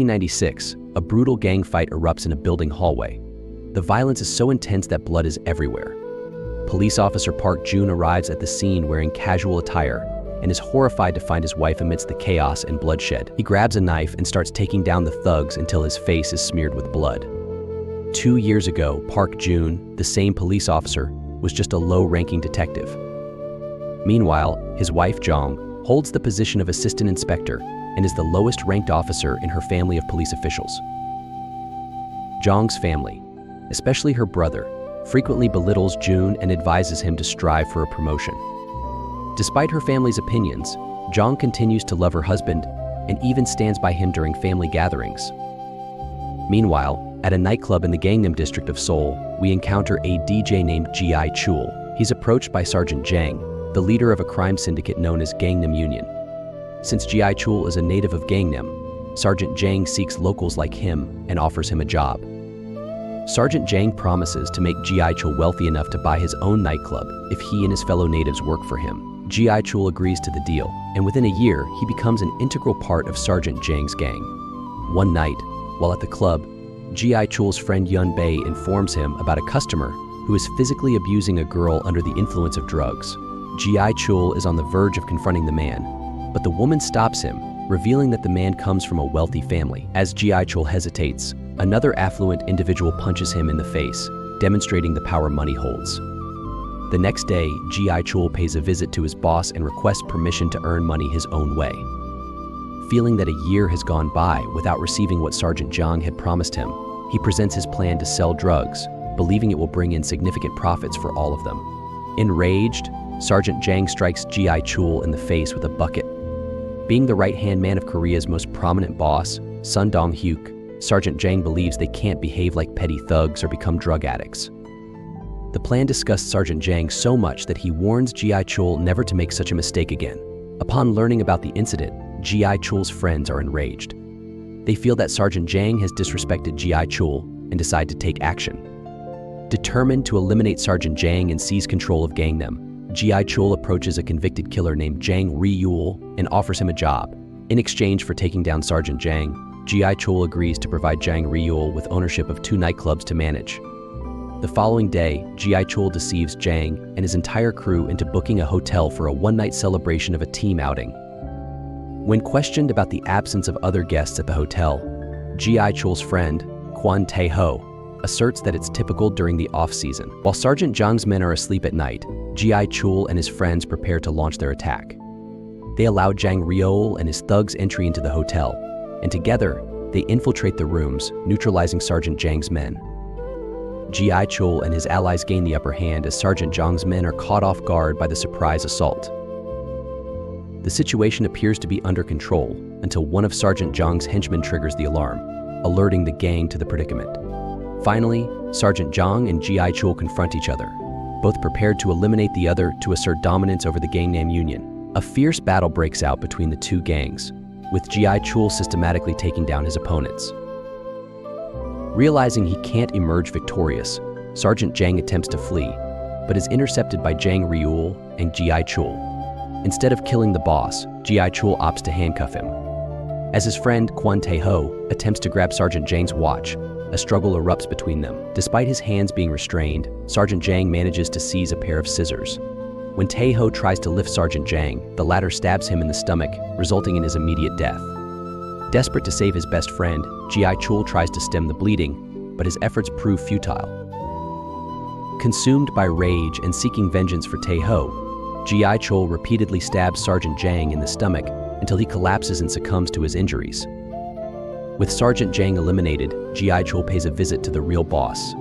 1996, a brutal gang fight erupts in a building hallway. The violence is so intense that blood is everywhere. Police officer Park Jun arrives at the scene wearing casual attire and is horrified to find his wife amidst the chaos and bloodshed. He grabs a knife and starts taking down the thugs until his face is smeared with blood. 2 years ago, Park Jun, the same police officer, was just a low-ranking detective. Meanwhile, his wife Jong holds the position of assistant inspector and is the lowest-ranked officer in her family of police officials. Jong's family, especially her brother, frequently belittles Jun and advises him to strive for a promotion. Despite her family's opinions, Jong continues to love her husband and even stands by him during family gatherings. Meanwhile, at a nightclub in the Gangnam district of Seoul, we encounter a DJ named Gi Chul. He's approached by Sergeant Jang, the leader of a crime syndicate known as Gangnam Union. Since Gi Chul is a native of Gangnam, Sergeant Jang seeks locals like him and offers him a job. Sergeant Jang promises to make Gi Chul wealthy enough to buy his own nightclub if he and his fellow natives work for him. Gi Chul agrees to the deal, and within a year, he becomes an integral part of Sergeant Jang's gang. One night, while at the club, Gi Chul's friend Yun Bei informs him about a customer who is physically abusing a girl under the influence of drugs. Gi Chul is on the verge of confronting the man, but the woman stops him, revealing that the man comes from a wealthy family. As Gi Chul hesitates, another affluent individual punches him in the face, demonstrating the power money holds. The next day, Gi Chul pays a visit to his boss and requests permission to earn money his own way. Feeling that a year has gone by without receiving what Sergeant Jang had promised him, he presents his plan to sell drugs, believing it will bring in significant profits for all of them. Enraged, Sergeant Jang strikes Gi Chul in the face with a bucket. Being the right-hand man of Korea's most prominent boss, Sun Dong-hyuk, Sergeant Jang believes they can't behave like petty thugs or become drug addicts. The plan disgusts Sergeant Jang so much that he warns Gi Chul never to make such a mistake again. Upon learning about the incident, Gi Chul's friends are enraged. They feel that Sergeant Jang has disrespected Gi Chul and decide to take action. Determined to eliminate Sergeant Jang and seize control of Gangnam, Gi Chul approaches a convicted killer named Jang Ri-yul and offers him a job. In exchange for taking down Sergeant Jang, Gi Chul agrees to provide Jang Ri-yul with ownership of 2 nightclubs to manage. The following day, Gi Chul deceives Jang and his entire crew into booking a hotel for a one-night celebration of a team outing. When questioned about the absence of other guests at the hotel, Gi Chul's friend, Kwon Tae-ho, asserts that it's typical during the off-season. While Sergeant Jang's men are asleep at night, Gi Chul and his friends prepare to launch their attack. They allow Jang Ri-yul and his thugs entry into the hotel, and together, they infiltrate the rooms, neutralizing Sergeant Jang's men. Gi Chul and his allies gain the upper hand as Sergeant Jang's men are caught off guard by the surprise assault. The situation appears to be under control until one of Sergeant Jang's henchmen triggers the alarm, alerting the gang to the predicament. Finally, Sergeant Jang and Gi Chul confront each other, both prepared to eliminate the other to assert dominance over the Gangnam Union. A fierce battle breaks out between the two gangs, with Gi Chul systematically taking down his opponents. Realizing he can't emerge victorious, Sergeant Jang attempts to flee, but is intercepted by Jang Ri-yul and Gi Chul. Instead of killing the boss, Gi Chul opts to handcuff him. As his friend Kwon Tae-ho attempts to grab Sergeant Jang's watch, a struggle erupts between them. Despite his hands being restrained, Sergeant Jang manages to seize a pair of scissors. When Tae-ho tries to lift Sergeant Jang, the latter stabs him in the stomach, resulting in his immediate death. Desperate to save his best friend, Gi Chul tries to stem the bleeding, but his efforts prove futile. Consumed by rage and seeking vengeance for Tae-ho, Gi Chul repeatedly stabs Sergeant Jang in the stomach until he collapses and succumbs to his injuries. With Sergeant Jang eliminated, Gi Chul pays a visit to the real boss,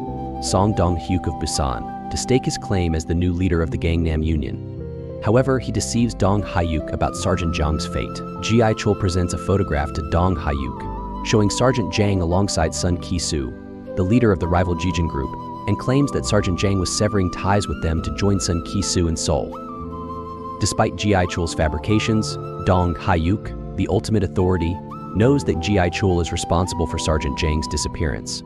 Song Dong-hyuk of Busan, to stake his claim as the new leader of the Gangnam Union. However, he deceives Dong-hyuk about Sergeant Jang's fate. Gi Chul presents a photograph to Dong-hyuk, showing Sergeant Jang alongside Sun Ki-soo, the leader of the rival Jijin group, and claims that Sergeant Jang was severing ties with them to join Sun Ki-soo in Seoul. Despite Gi Chul's fabrications, Dong-hyuk, the ultimate authority, knows that Gi Chul is responsible for Sergeant Jang's disappearance.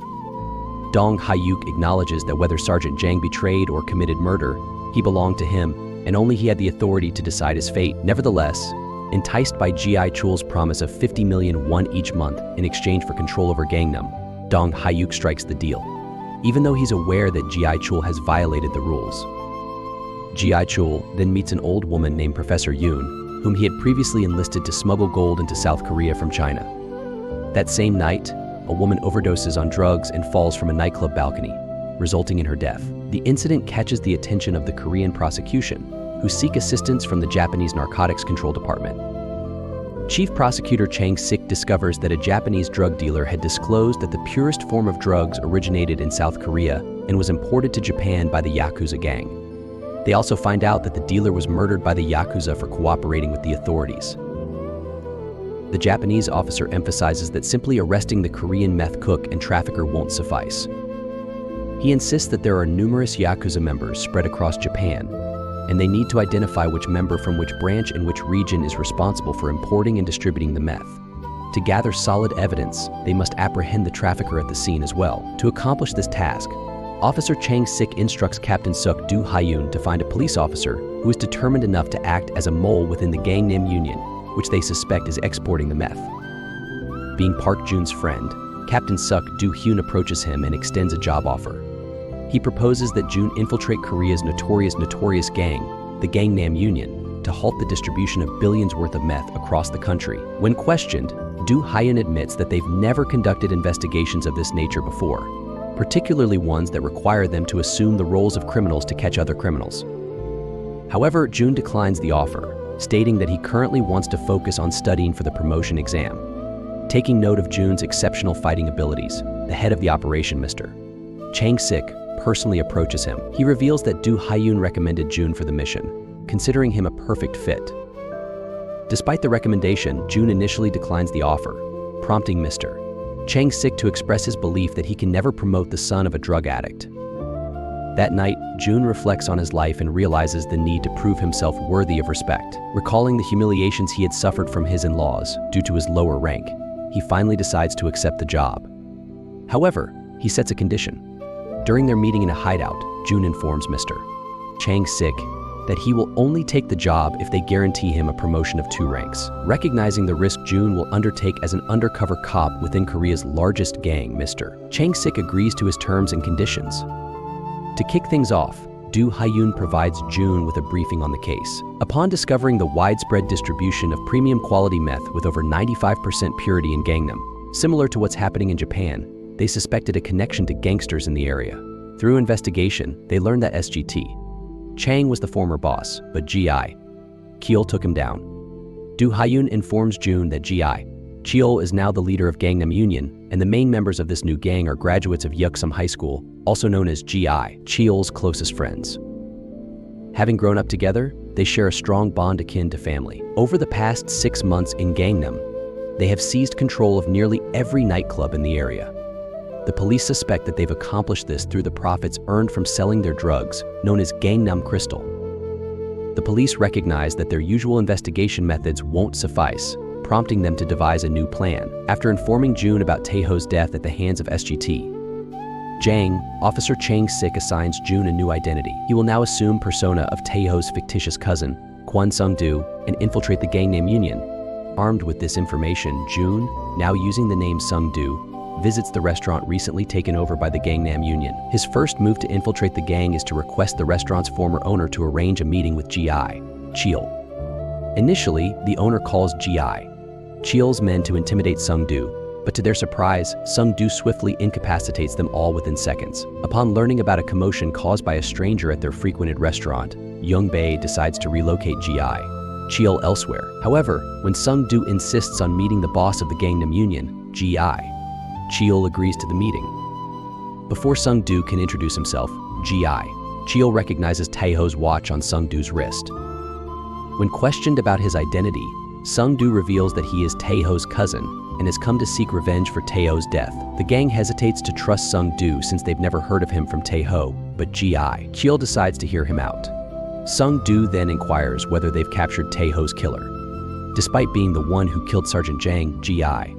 Dong-hyuk acknowledges that whether Sergeant Jang betrayed or committed murder, he belonged to him, and only he had the authority to decide his fate. Nevertheless, Enticed by G.I. Chul's promise of 50 million won each month in exchange for control over Gangnam, Dong Hyuk strikes the deal, even though he's aware that G.I. Chul has violated the rules. G.I. Chul then meets an old woman named Professor Yoon, whom he had previously enlisted to smuggle gold into South Korea from China. That same night, a woman overdoses on drugs and falls from a nightclub balcony, resulting in her death. The incident catches the attention of the Korean prosecution, who seek assistance from the Japanese Narcotics Control Department. Chief Prosecutor Chang Sik discovers that a Japanese drug dealer had disclosed that the purest form of drugs originated in South Korea and was imported to Japan by the Yakuza gang. They also find out that the dealer was murdered by the Yakuza for cooperating with the authorities. The Japanese officer emphasizes that simply arresting the Korean meth cook and trafficker won't suffice. He insists that there are numerous Yakuza members spread across Japan, and they need to identify which member from which branch and which region is responsible for importing and distributing the meth. To gather solid evidence, they must apprehend the trafficker at the scene as well. To accomplish this task, Officer Chang Sik instructs Captain Suk Do Hyun to find a police officer who is determined enough to act as a mole within the Gangnam Union, which they suspect is exporting the meth. Being Park Jun's friend, Captain Suk Do Hyun approaches him and extends a job offer. He proposes that Jun infiltrate Korea's notorious gang, the Gangnam Union, to halt the distribution of billions worth of meth across the country. When questioned, Do Hyun admits that they've never conducted investigations of this nature before, particularly ones that require them to assume the roles of criminals to catch other criminals. However, Jun declines the offer, stating that he currently wants to focus on studying for the promotion exam. Taking note of Jun's exceptional fighting abilities, the head of the operation, Mr. Chang Sik, personally approaches him. He reveals that Do Hyun recommended Jun for the mission, considering him a perfect fit. Despite the recommendation, Jun initially declines the offer, prompting Mr. Chang Sik to express his belief that he can never promote the son of a drug addict. That night, Jun reflects on his life and realizes the need to prove himself worthy of respect. Recalling the humiliations he had suffered from his in-laws due to his lower rank, he finally decides to accept the job. However, he sets a condition. During their meeting in a hideout, Jun informs Mr. Chang Sik that he will only take the job if they guarantee him a promotion of 2 ranks. Recognizing the risk Jun will undertake as an undercover cop within Korea's largest gang, Mr. Chang Sik agrees to his terms and conditions. To kick things off, Do Hyun provides Jun with a briefing on the case. Upon discovering the widespread distribution of premium quality meth with over 95% purity in Gangnam, similar to what's happening in Japan, they suspected a connection to gangsters in the area. Through investigation, they learned that SGT Chang was the former boss, but G.I. Chul took him down. Do Hyun informs Jun that G.I. Chul is now the leader of Gangnam Union, and the main members of this new gang are graduates of Yuksum High School, also known as G.I. Chul's closest friends. Having grown up together, they share a strong bond akin to family. Over the past 6 months in Gangnam, they have seized control of nearly every nightclub in the area. The police suspect that they've accomplished this through the profits earned from selling their drugs, known as Gangnam Crystal. The police recognize that their usual investigation methods won't suffice, prompting them to devise a new plan. After informing Jun about Taeho's death at the hands of SGT Jang, Officer Chang Sik assigns Jun a new identity. He will now assume persona of Taeho's fictitious cousin, Kwon Sung-do, and infiltrate the Gangnam Union. Armed with this information, Jun, now using the name Sung-do, visits the restaurant recently taken over by the Gangnam Union. His first move to infiltrate the gang is to request the restaurant's former owner to arrange a meeting with G.I. Chul. Initially, the owner calls G.I. Chul's men to intimidate Sung-do, but to their surprise, Sung-do swiftly incapacitates them all within seconds. Upon learning about a commotion caused by a stranger at their frequented restaurant, Young-bae decides to relocate G.I. Chul elsewhere. However, when Sung-do insists on meeting the boss of the Gangnam Union, G.I. Chul agrees to the meeting. Before Sung-do can introduce himself, G.I. Chul recognizes Taeho's watch on Sung-do's wrist. When questioned about his identity, Sung-do reveals that he is Taeho's cousin and has come to seek revenge for Taeho's death. The gang hesitates to trust Sung-do since they've never heard of him from Taeho, but G.I. Chul decides to hear him out. Sung-do then inquires whether they've captured Taeho's killer. Despite being the one who killed Sergeant Jang, G.I.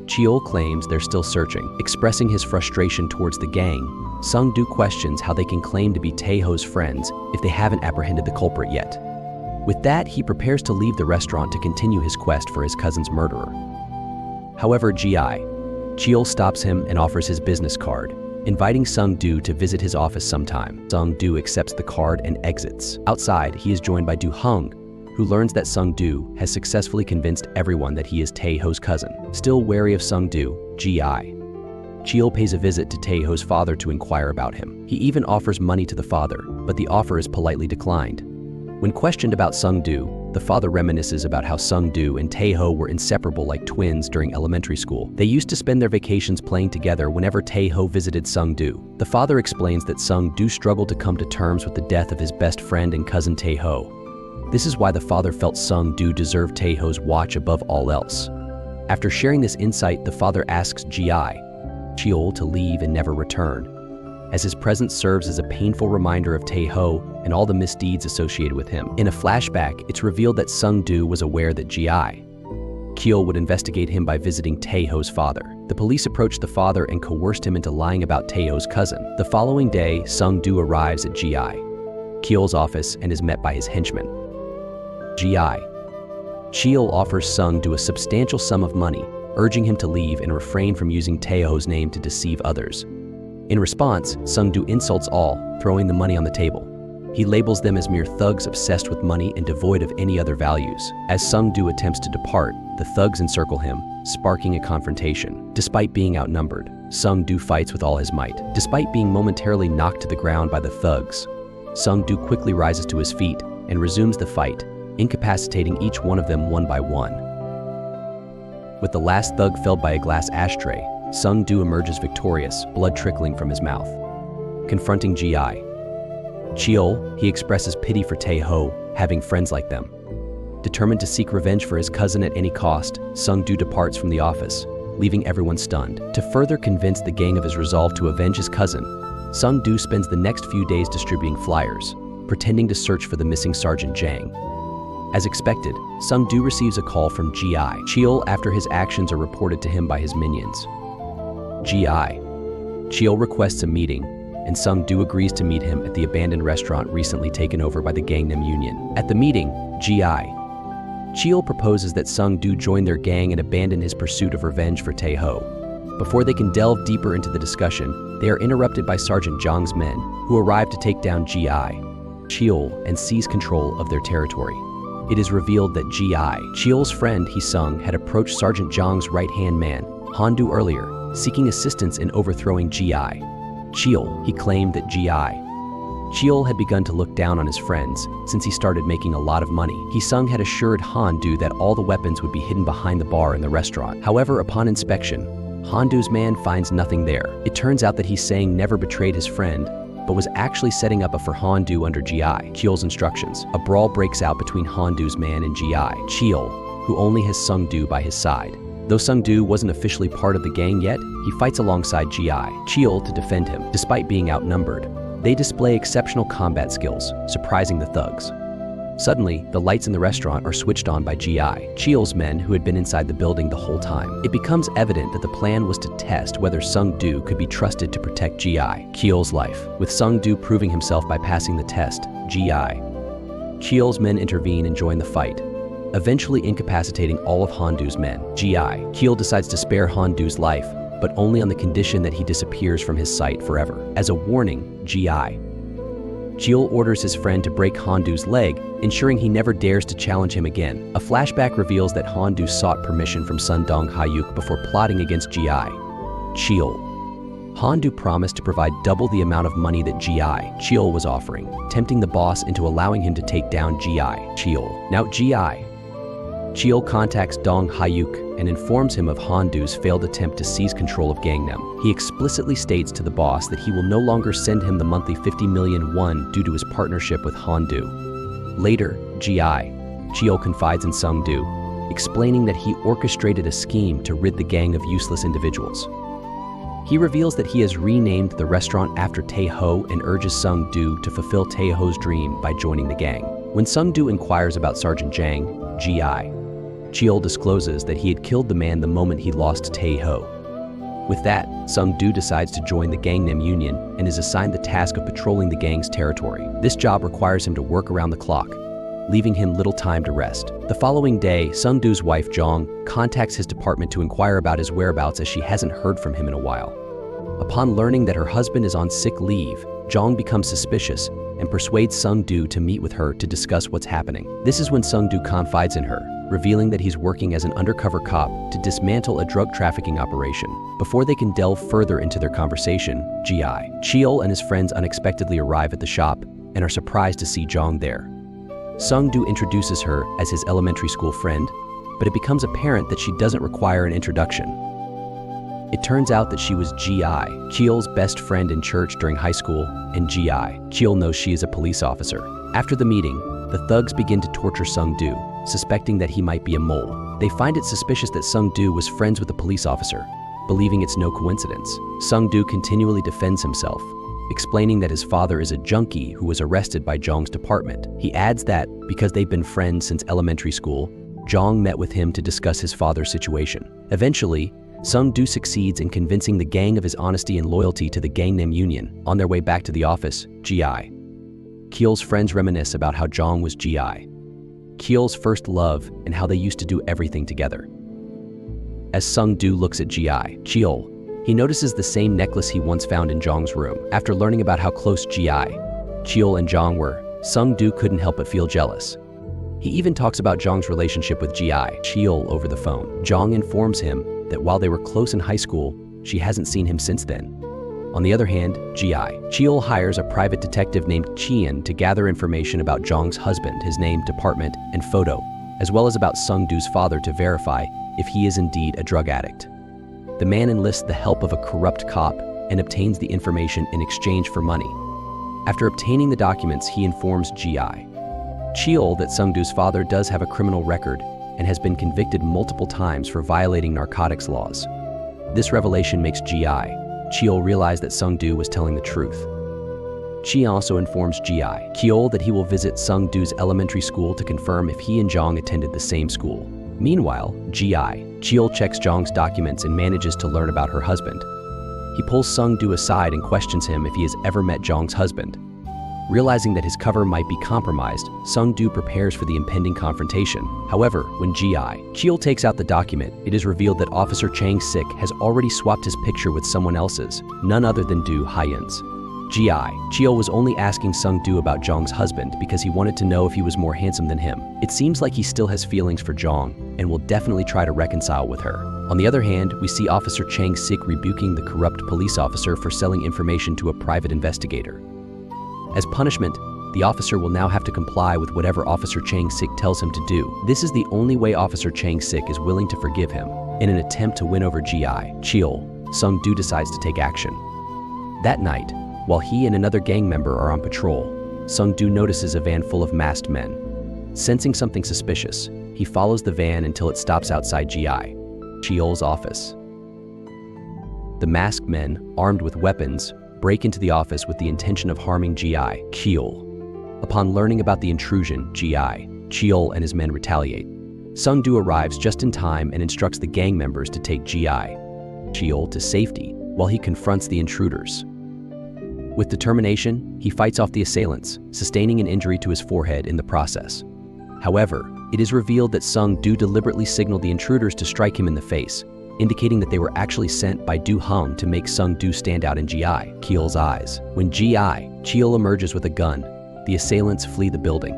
Chul claims they're still searching. Expressing his frustration towards the gang, Sung-do questions how they can claim to be Taeho's friends if they haven't apprehended the culprit yet. With that, he prepares to leave the restaurant to continue his quest for his cousin's murderer. However, Cheol stops him and offers his business card, inviting Sung-do to visit his office sometime. Sung-do accepts the card and exits. Outside, he is joined by Do-hung, who learns that Sung-do has successfully convinced everyone that he is Tae-ho's cousin. Still wary of Sung-do, Cheol pays a visit to Tae-ho's father to inquire about him. He even offers money to the father, but the offer is politely declined. When questioned about Sung-do, the father reminisces about how Sung-do and Tae-ho were inseparable like twins during elementary school. They used to spend their vacations playing together whenever Tae-ho visited Sung-do. The father explains that Sung-do struggled to come to terms with the death of his best friend and cousin Tae-ho. This is why the father felt Sung-do deserved Tae-ho's watch above all else. After sharing this insight, the father asks Cheol to leave and never return, as his presence serves as a painful reminder of Tae-ho and all the misdeeds associated with him. In a flashback, it's revealed that Sung-do was aware that Cheol would investigate him by visiting Tae-ho's father. The police approached the father and coerced him into lying about Tae-ho's cousin. The following day, Sung-do arrives at Cheol's office and is met by his henchman. Cheol offers Sung-do a substantial sum of money, urging him to leave and refrain from using Tae-ho's name to deceive others. In response, Sung-do insults all, throwing the money on the table. He labels them as mere thugs obsessed with money and devoid of any other values. As Sung-do attempts to depart, the thugs encircle him, sparking a confrontation. Despite being outnumbered, Sung-do fights with all his might. Despite being momentarily knocked to the ground by the thugs, Sung-do quickly rises to his feet and resumes the fight, incapacitating each one of them one by one. With the last thug felled by a glass ashtray, Sung-do emerges victorious, blood trickling from his mouth. Confronting Cheol, he expresses pity for Tae-ho, having friends like them. Determined to seek revenge for his cousin at any cost, Sung-do departs from the office, leaving everyone stunned. To further convince the gang of his resolve to avenge his cousin, Sung-do spends the next few days distributing flyers, pretending to search for the missing Sergeant Jang. As expected, Sung-do receives a call from Cheol after his actions are reported to him by his minions. Cheol requests a meeting, and Sung-do agrees to meet him at the abandoned restaurant recently taken over by the Gangnam Union. At the meeting, Cheol proposes that Sung-do join their gang and abandon his pursuit of revenge for Tae-ho. Before they can delve deeper into the discussion, they are interrupted by Sergeant Jang's men, who arrive to take down Cheol and seize control of their territory. It is revealed that Cheol's friend Hee-sung had approached Sergeant Jang's right-hand man, Han-do, earlier, seeking assistance in overthrowing Cheol. He claimed that Cheol had begun to look down on his friends since he started making a lot of money. Hee-sung had assured Han-do that all the weapons would be hidden behind the bar in the restaurant. However, upon inspection, Han-do's man finds nothing there. It turns out that Hee-sung never betrayed his friend, but was actually setting up for Han-do under Cheol's instructions. A brawl breaks out between Han-do's man and Cheol, who only has Sung-do by his side. Though Sung-do wasn't officially part of the gang yet, he fights alongside Cheol to defend him. Despite being outnumbered, they display exceptional combat skills, surprising the thugs. Suddenly, the lights in the restaurant are switched on by Cheol's men who had been inside the building the whole time. It becomes evident that the plan was to test whether Sung-do could be trusted to protect Cheol's life. With Sung-do proving himself by passing the test, Cheol's men intervene and join the fight, eventually incapacitating all of Han-do's men. Cheol decides to spare Han-do's life, but only on the condition that he disappears from his sight forever. As a warning, Cheol orders his friend to break Han-do's leg, ensuring he never dares to challenge him again. A flashback reveals that Han-do sought permission from Sun Dong-hyuk before plotting against Cheol. Han-do promised to provide double the amount of money that Cheol was offering, tempting the boss into allowing him to take down Cheol. Now Cheol contacts Dong-hyuk and informs him of Han-do's failed attempt to seize control of Gangnam. He explicitly states to the boss that he will no longer send him the monthly 50 million won due to his partnership with Han-do. Later, Cheol confides in Sung-do, explaining that he orchestrated a scheme to rid the gang of useless individuals. He reveals that he has renamed the restaurant after Tae-ho and urges Sung-do to fulfill Tae-ho's dream by joining the gang. When Sung-do inquires about Sergeant Jang, Cheol discloses that he had killed the man the moment he lost Tae-ho. With that, Sung-do decides to join the Gangnam Union and is assigned the task of patrolling the gang's territory. This job requires him to work around the clock, leaving him little time to rest. The following day, Sung-doo's wife, Jong, contacts his department to inquire about his whereabouts as she hasn't heard from him in a while. Upon learning that her husband is on sick leave, Jong becomes suspicious and persuades Sung-doo to meet with her to discuss what's happening. This is when Sung-doo confides in her, revealing that he's working as an undercover cop to dismantle a drug trafficking operation. Before they can delve further into their conversation, Ji Cheol and his friends unexpectedly arrive at the shop and are surprised to see Jong there. Sung-doo introduces her as his elementary school friend, but it becomes apparent that she doesn't require an introduction. It turns out that she was Ji Cheol's best friend in church during high school, and Ji Cheol knows she is a police officer. After the meeting, the thugs begin to torture Sung-doo, suspecting that he might be a mole. They find it suspicious that Sung-doo was friends with the police officer, believing it's no coincidence. Sung-doo continually defends himself, explaining that his father is a junkie who was arrested by Jong's department. He adds that, because they've been friends since elementary school, Jong met with him to discuss his father's situation. Eventually, Sung-doo succeeds in convincing the gang of his honesty and loyalty to the Gangnam Union. On their way back to the office, Ji Cheol's friends reminisce about how Jong was Ji Cheol's first love and how they used to do everything together. As Sung-doo looks at Ji Cheol, he notices the same necklace he once found in Jong's room. After learning about how close Ji Cheol and Jong were, Sung-doo couldn't help but feel jealous. He even talks about Jong's relationship with Ji Cheol over the phone. Jong informs him that while they were close in high school, she hasn't seen him since then. On the other hand, Ji Cheol hires a private detective named Chien to gather information about Jong's husband, his name, department, and photo, as well as about Sung-doo's father to verify if he is indeed a drug addict. The man enlists the help of a corrupt cop and obtains the information in exchange for money. After obtaining the documents, he informs Ji Cheol that Sung-doo's father does have a criminal record and has been convicted multiple times for violating narcotics laws. This revelation makes Ji Cheol realize that Sung-doo was telling the truth. Chi also informs Ji Cheol that he will visit Sung-doo's elementary school to confirm if he and Jong attended the same school. Meanwhile, Ji Cheol checks Jong's documents and manages to learn about her husband. He pulls Sung-doo aside and questions him if he has ever met Jong's husband. Realizing that his cover might be compromised, Sung-doo prepares for the impending confrontation. However, when Ji Cheol takes out the document, it is revealed that Officer Chang-sik has already swapped his picture with someone else's, none other than Do Hyun's. Ji Cheol was only asking Sung-doo about Jong's husband because he wanted to know if he was more handsome than him. It seems like he still has feelings for Jong and will definitely try to reconcile with her. On the other hand, we see Officer Chang-sik rebuking the corrupt police officer for selling information to a private investigator. As punishment, the officer will now have to comply with whatever Officer Chang-sik tells him to do. This is the only way Officer Chang-sik is willing to forgive him. In an attempt to win over Ji Cheol, Sung-doo decides to take action. That night, while he and another gang member are on patrol, Sung-doo notices a van full of masked men. Sensing something suspicious, he follows the van until it stops outside Ji Cheol's office. The masked men, armed with weapons, break into the office with the intention of harming Ji Cheol. Upon learning about the intrusion, Ji Cheol and his men retaliate. Sung-doo arrives just in time and instructs the gang members to take Ji Cheol to safety while he confronts the intruders. With determination, he fights off the assailants, sustaining an injury to his forehead in the process. However, it is revealed that Sung-doo deliberately signaled the intruders to strike him in the face, indicating that they were actually sent by Do Hung to make Sung-doo stand out in Ji Cheol's eyes. When Ji Cheol emerges with a gun, the assailants flee the building.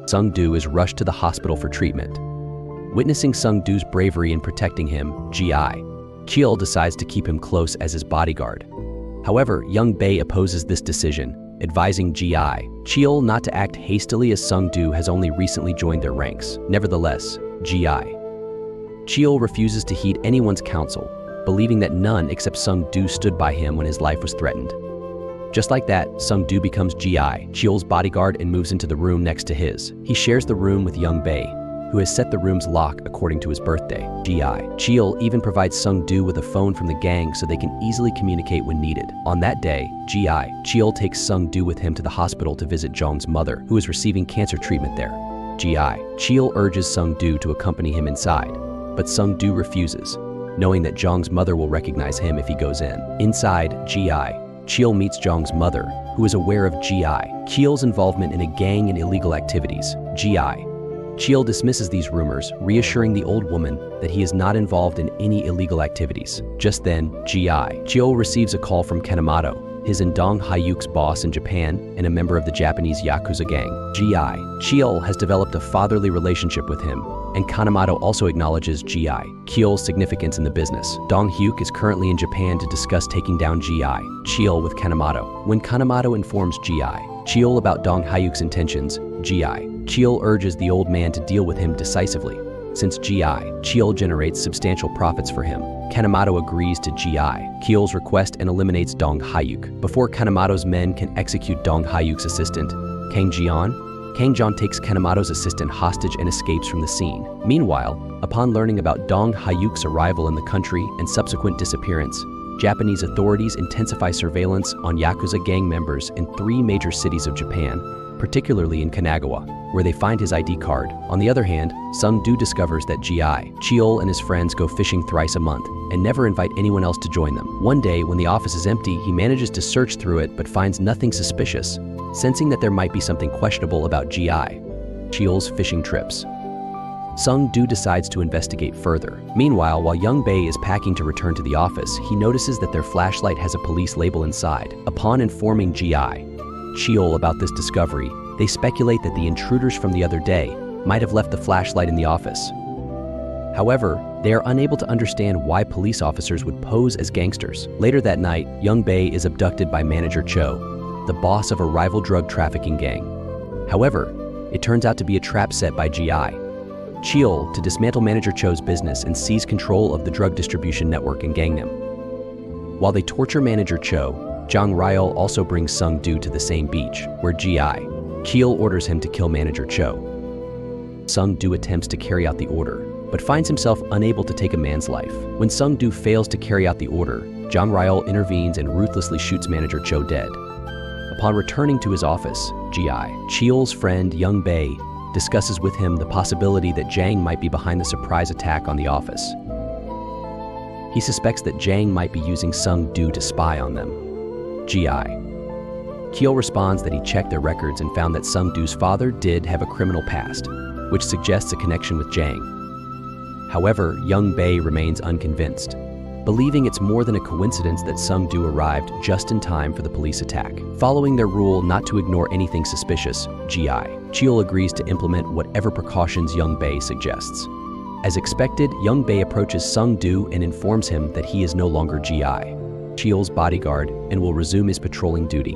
Sung-doo is rushed to the hospital for treatment. Witnessing Sung-doo's bravery in protecting him, Ji Cheol decides to keep him close as his bodyguard. However, Young Bae opposes this decision, advising Ji Cheol not to act hastily as Sung-doo has only recently joined their ranks. Nevertheless, Ji Cheol refuses to heed anyone's counsel, believing that none except Sung-doo stood by him when his life was threatened. Just like that, Sung-doo becomes Ji Cheol's bodyguard and moves into the room next to his. He shares the room with Young Bae, who has set the room's lock according to his birthday. Ji Cheol even provides Sung-doo with a phone from the gang so they can easily communicate when needed. On that day, Ji Cheol takes Sung-doo with him to the hospital to visit Jong's mother, who is receiving cancer treatment there. Ji Cheol urges Sung-doo to accompany him inside, but Sung-doo refuses, knowing that Jong's mother will recognize him if he goes in. Inside, Ji Cheol meets Zhang's mother, who is aware of G.I. Cheol's involvement in a gang and illegal activities. G.I. Cheol dismisses these rumors, reassuring the old woman that he is not involved in any illegal activities. Just then, G.I. Cheol receives a call from Kanemato, his and Dong Hyuk's boss in Japan and a member of the Japanese Yakuza gang. G.I. Cheol has developed a fatherly relationship with him, and Kanemato also acknowledges G.I. Cheol's significance in the business. Dong Hyuk is currently in Japan to discuss taking down G.I. Cheol with Kanemato. When Kanemato informs G.I. Cheol about Dong Hyuk's intentions, G.I. Cheol urges the old man to deal with him decisively. Since G.I. Cheol generates substantial profits for him, Kanemato agrees to G.I. Cheol's request and eliminates Dong Hyuk. Before Kanemato's men can execute Dong Hyuk's assistant, Kang Jian takes Kanemato's assistant hostage and escapes from the scene. Meanwhile, upon learning about Dong Hyuk's arrival in the country and subsequent disappearance, Japanese authorities intensify surveillance on Yakuza gang members in 3 major cities of Japan, particularly in Kanagawa, where they find his ID card. On the other hand, Sung-do discovers that G.I. Cheol and his friends go fishing thrice a month and never invite anyone else to join them. One day, when the office is empty, he manages to search through it but finds nothing suspicious, sensing that there might be something questionable about G.I. Cheol's fishing trips. Sung-do decides to investigate further. Meanwhile, while Young Bae is packing to return to the office, he notices that their flashlight has a police label inside. Upon informing G.I. Cheol about this discovery, they speculate that the intruders from the other day might have left the flashlight in the office. However, they are unable to understand why police officers would pose as gangsters. Later that night, Young Bae is abducted by manager Cho, the boss of a rival drug trafficking gang. However, it turns out to be a trap set by G.I. Cheol to dismantle manager Cho's business and seize control of the drug distribution network and gang them. While they torture manager Cho, Jang Ryol also brings Sung-do to the same beach, where G.I. Cheol orders him to kill manager Cho. Sung-do attempts to carry out the order, but finds himself unable to take a man's life. When Sung-do fails to carry out the order, Jang Ryol intervenes and ruthlessly shoots manager Cho dead. Upon returning to his office, G.I. Cheol's friend Young Bae discusses with him the possibility that Jang might be behind the surprise attack on the office. He suspects that Jang might be using Sung-do to spy on them. G.I. Cheol responds that he checked their records and found that Sung-do's father did have a criminal past, which suggests a connection with Jang. However, Young Bae remains unconvinced, believing it's more than a coincidence that Sung-do arrived just in time for the police attack. Following their rule not to ignore anything suspicious, G.I. Cheol agrees to implement whatever precautions Young Bae suggests. As expected, Young Bae approaches Sung-do and informs him that he is no longer G.I. Cheol's bodyguard and will resume his patrolling duty.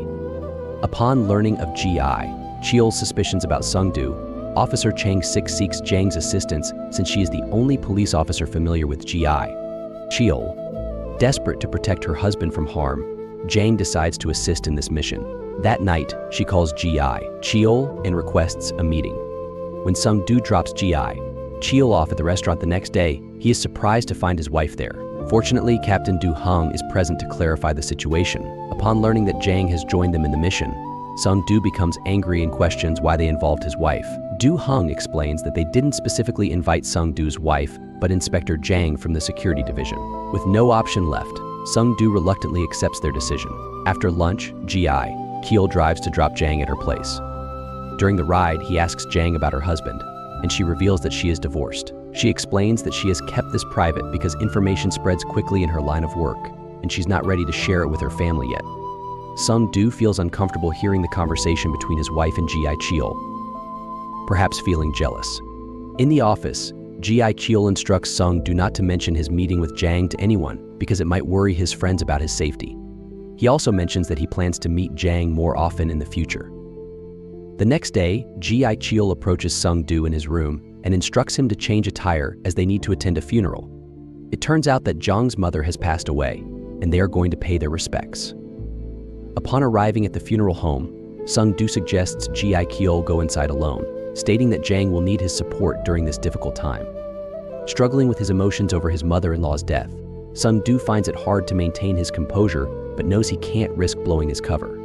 Upon learning of G.I. Cheol's suspicions about Sung-do, Officer Chang-sik seeks Jang's assistance since she is the only police officer familiar with G.I. Cheol. Desperate to protect her husband from harm, Jang decides to assist in this mission. That night, she calls G.I. Cheol and requests a meeting. When Sung-do drops G.I. Cheol off at the restaurant the next day, he is surprised to find his wife there. Fortunately, Captain Du Hong is present to clarify the situation. Upon learning that Jang has joined them in the mission, Sung-do becomes angry and questions why they involved his wife. Du Hong explains that they didn't specifically invite Sung-do's wife, but Inspector Jang from the security division. With no option left, Sung-do reluctantly accepts their decision. After lunch, G.I. Cheol drives to drop Jang at her place. During the ride, he asks Jang about her husband, and she reveals that she is divorced. She explains that she has kept this private because information spreads quickly in her line of work, and she's not ready to share it with her family yet. Sung-do feels uncomfortable hearing the conversation between his wife and G.I. Cheol, perhaps feeling jealous. In the office, G.I. Cheol instructs Sung-do not to mention his meeting with Jang to anyone because it might worry his friends about his safety. He also mentions that he plans to meet Jang more often in the future. The next day, G.I. Cheol approaches Sung-do in his room and instructs him to change attire as they need to attend a funeral. It turns out that Jang's mother has passed away, and they are going to pay their respects. Upon arriving at the funeral home, Sung-do suggests G.I. Cheol go inside alone, stating that Jang will need his support during this difficult time. Struggling with his emotions over his mother-in-law's death, Sung-do finds it hard to maintain his composure, but knows he can't risk blowing his cover.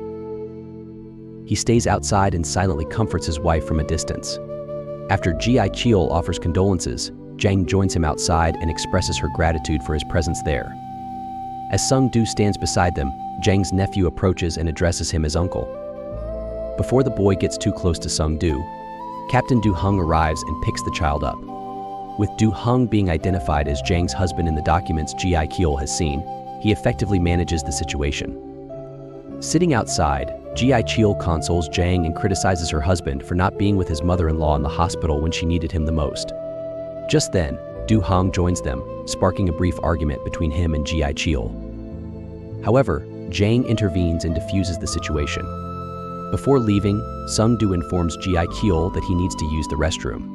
He stays outside and silently comforts his wife from a distance. After G.I. Cheol offers condolences, Jang joins him outside and expresses her gratitude for his presence there. As Sung-do stands beside them, Jang's nephew approaches and addresses him as uncle. Before the boy gets too close to Sung-do, Captain Do-hung arrives and picks the child up. With Do-hung being identified as Jang's husband in the documents Gi-cheol has seen, he effectively manages the situation. Sitting outside, Gi-cheol consoles Jang and criticizes her husband for not being with his mother-in-law in the hospital when she needed him the most. Just then, Do-hung joins them, sparking a brief argument between him and Gi-cheol. However, Jang intervenes and diffuses the situation. Before leaving, Sung-do informs Gi-cheol that he needs to use the restroom.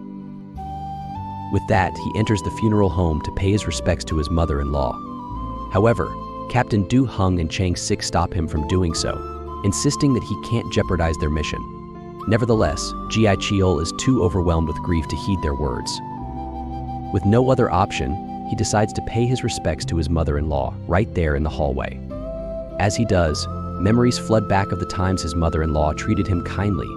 With that, he enters the funeral home to pay his respects to his mother-in-law. However, Captain Do-hung and Chang Sik stop him from doing so, insisting that he can't jeopardize their mission. Nevertheless, Gi-cheol is too overwhelmed with grief to heed their words. With no other option, he decides to pay his respects to his mother-in-law right there in the hallway. As he does, memories flood back of the times his mother-in-law treated him kindly,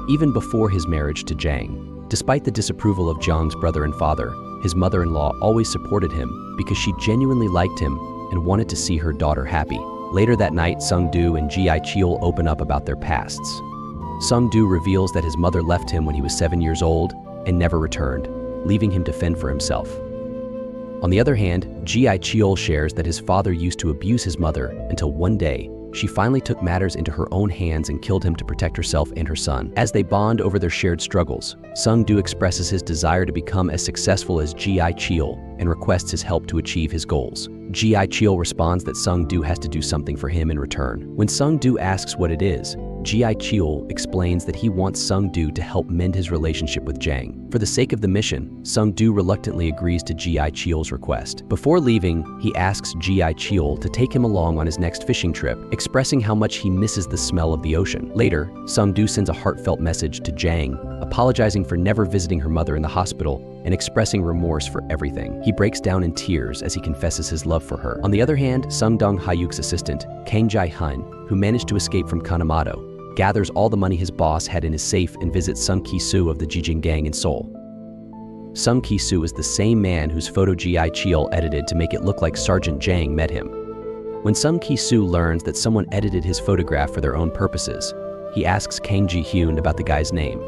even before his marriage to Jang. Despite the disapproval of Jang's brother and father, his mother-in-law always supported him because she genuinely liked him and wanted to see her daughter happy. Later that night, Sung-do and Gi-cheol open up about their pasts. Sung-do reveals that his mother left him when he was 7 years old and never returned, leaving him to fend for himself. On the other hand, Gi-cheol shares that his father used to abuse his mother until one day, she finally took matters into her own hands and killed him to protect herself and her son. As they bond over their shared struggles, Sung-do expresses his desire to become as successful as Gi-cheol and requests his help to achieve his goals. Gi-cheol responds that Sung-do has to do something for him in return. When Sung-do asks what it is, Gi-cheol explains that he wants Sung-do to help mend his relationship with Jang. For the sake of the mission, Sung-do reluctantly agrees to Gi-cheol's request. Before leaving, he asks Gi-cheol to take him along on his next fishing trip, expressing how much he misses the smell of the ocean. Later, Sung-do sends a heartfelt message to Jang, apologizing for never visiting her mother in the hospital and expressing remorse for everything. He breaks down in tears as he confesses his love for her. On the other hand, Sung Dong-hyuk's assistant, Kang Jae-hun, who managed to escape from Kanemado, gathers all the money his boss had in his safe and visits Sung Ki-soo of the Jijin gang in Seoul. Sung Ki-soo is the same man whose photo Gi-cheol edited to make it look like Sergeant Jang met him. When Sung Ki-soo learns that someone edited his photograph for their own purposes, he asks Kang Ji-hyun about the guy's name.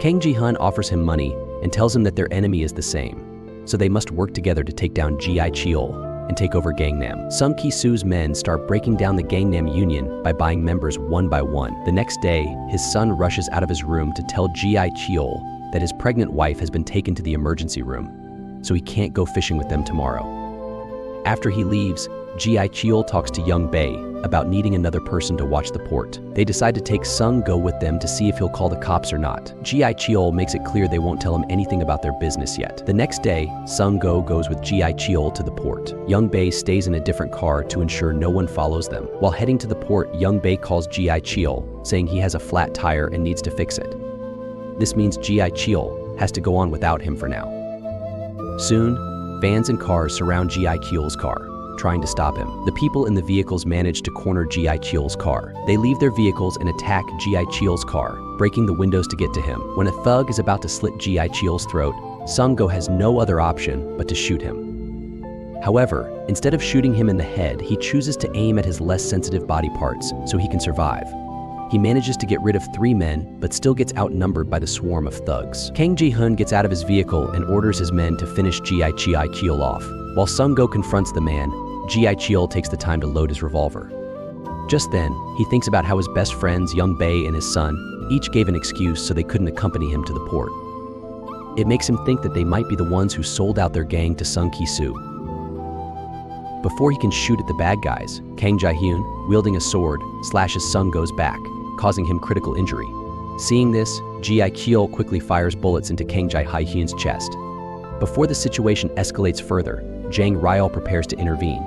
Kang Ji-hun offers him money and tells him that their enemy is the same, so they must work together to take down Gi-cheol and take over Gangnam. Sung Ki-soo's men start breaking down the Gangnam Union by buying members one by one. The next day, his son rushes out of his room to tell Gi-cheol that his pregnant wife has been taken to the emergency room, so he can't go fishing with them tomorrow. After he leaves, Gi-cheol talks to Young Bae about needing another person to watch the port. They decide to take Sung-go with them to see if he'll call the cops or not. Gi-cheol makes it clear they won't tell him anything about their business yet. The next day, Sung-go goes with Gi-cheol to the port. Young Bae stays in a different car to ensure no one follows them. While heading to the port, Young Bae calls Gi-cheol, saying he has a flat tire and needs to fix it. This means Gi-cheol has to go on without him for now. Soon, vans and cars surround Gi-cheol's car, trying to stop him. The people in the vehicles manage to corner Gi-cheol's car. They leave their vehicles and attack Gi-cheol's car, breaking the windows to get to him. When a thug is about to slit Gi-cheol's throat, Sung-go has no other option but to shoot him. However, instead of shooting him in the head, he chooses to aim at his less sensitive body parts so he can survive. He manages to get rid of 3 men, but still gets outnumbered by the swarm of thugs. Kang Ji-hun gets out of his vehicle and orders his men to finish Gi-cheol off. While Sung-go confronts the man, Gi-cheol takes the time to load his revolver. Just then, he thinks about how his best friends, Young Bae and his son, each gave an excuse so they couldn't accompany him to the port. It makes him think that they might be the ones who sold out their gang to Sung Ki-soo. Before he can shoot at the bad guys, Kang Jae-hyun, wielding a sword, slashes Sung-go's back, causing him critical injury. Seeing this, Gi-cheol quickly fires bullets into Kang Jae-hyun's chest. Before the situation escalates further, Jang Ryol prepares to intervene.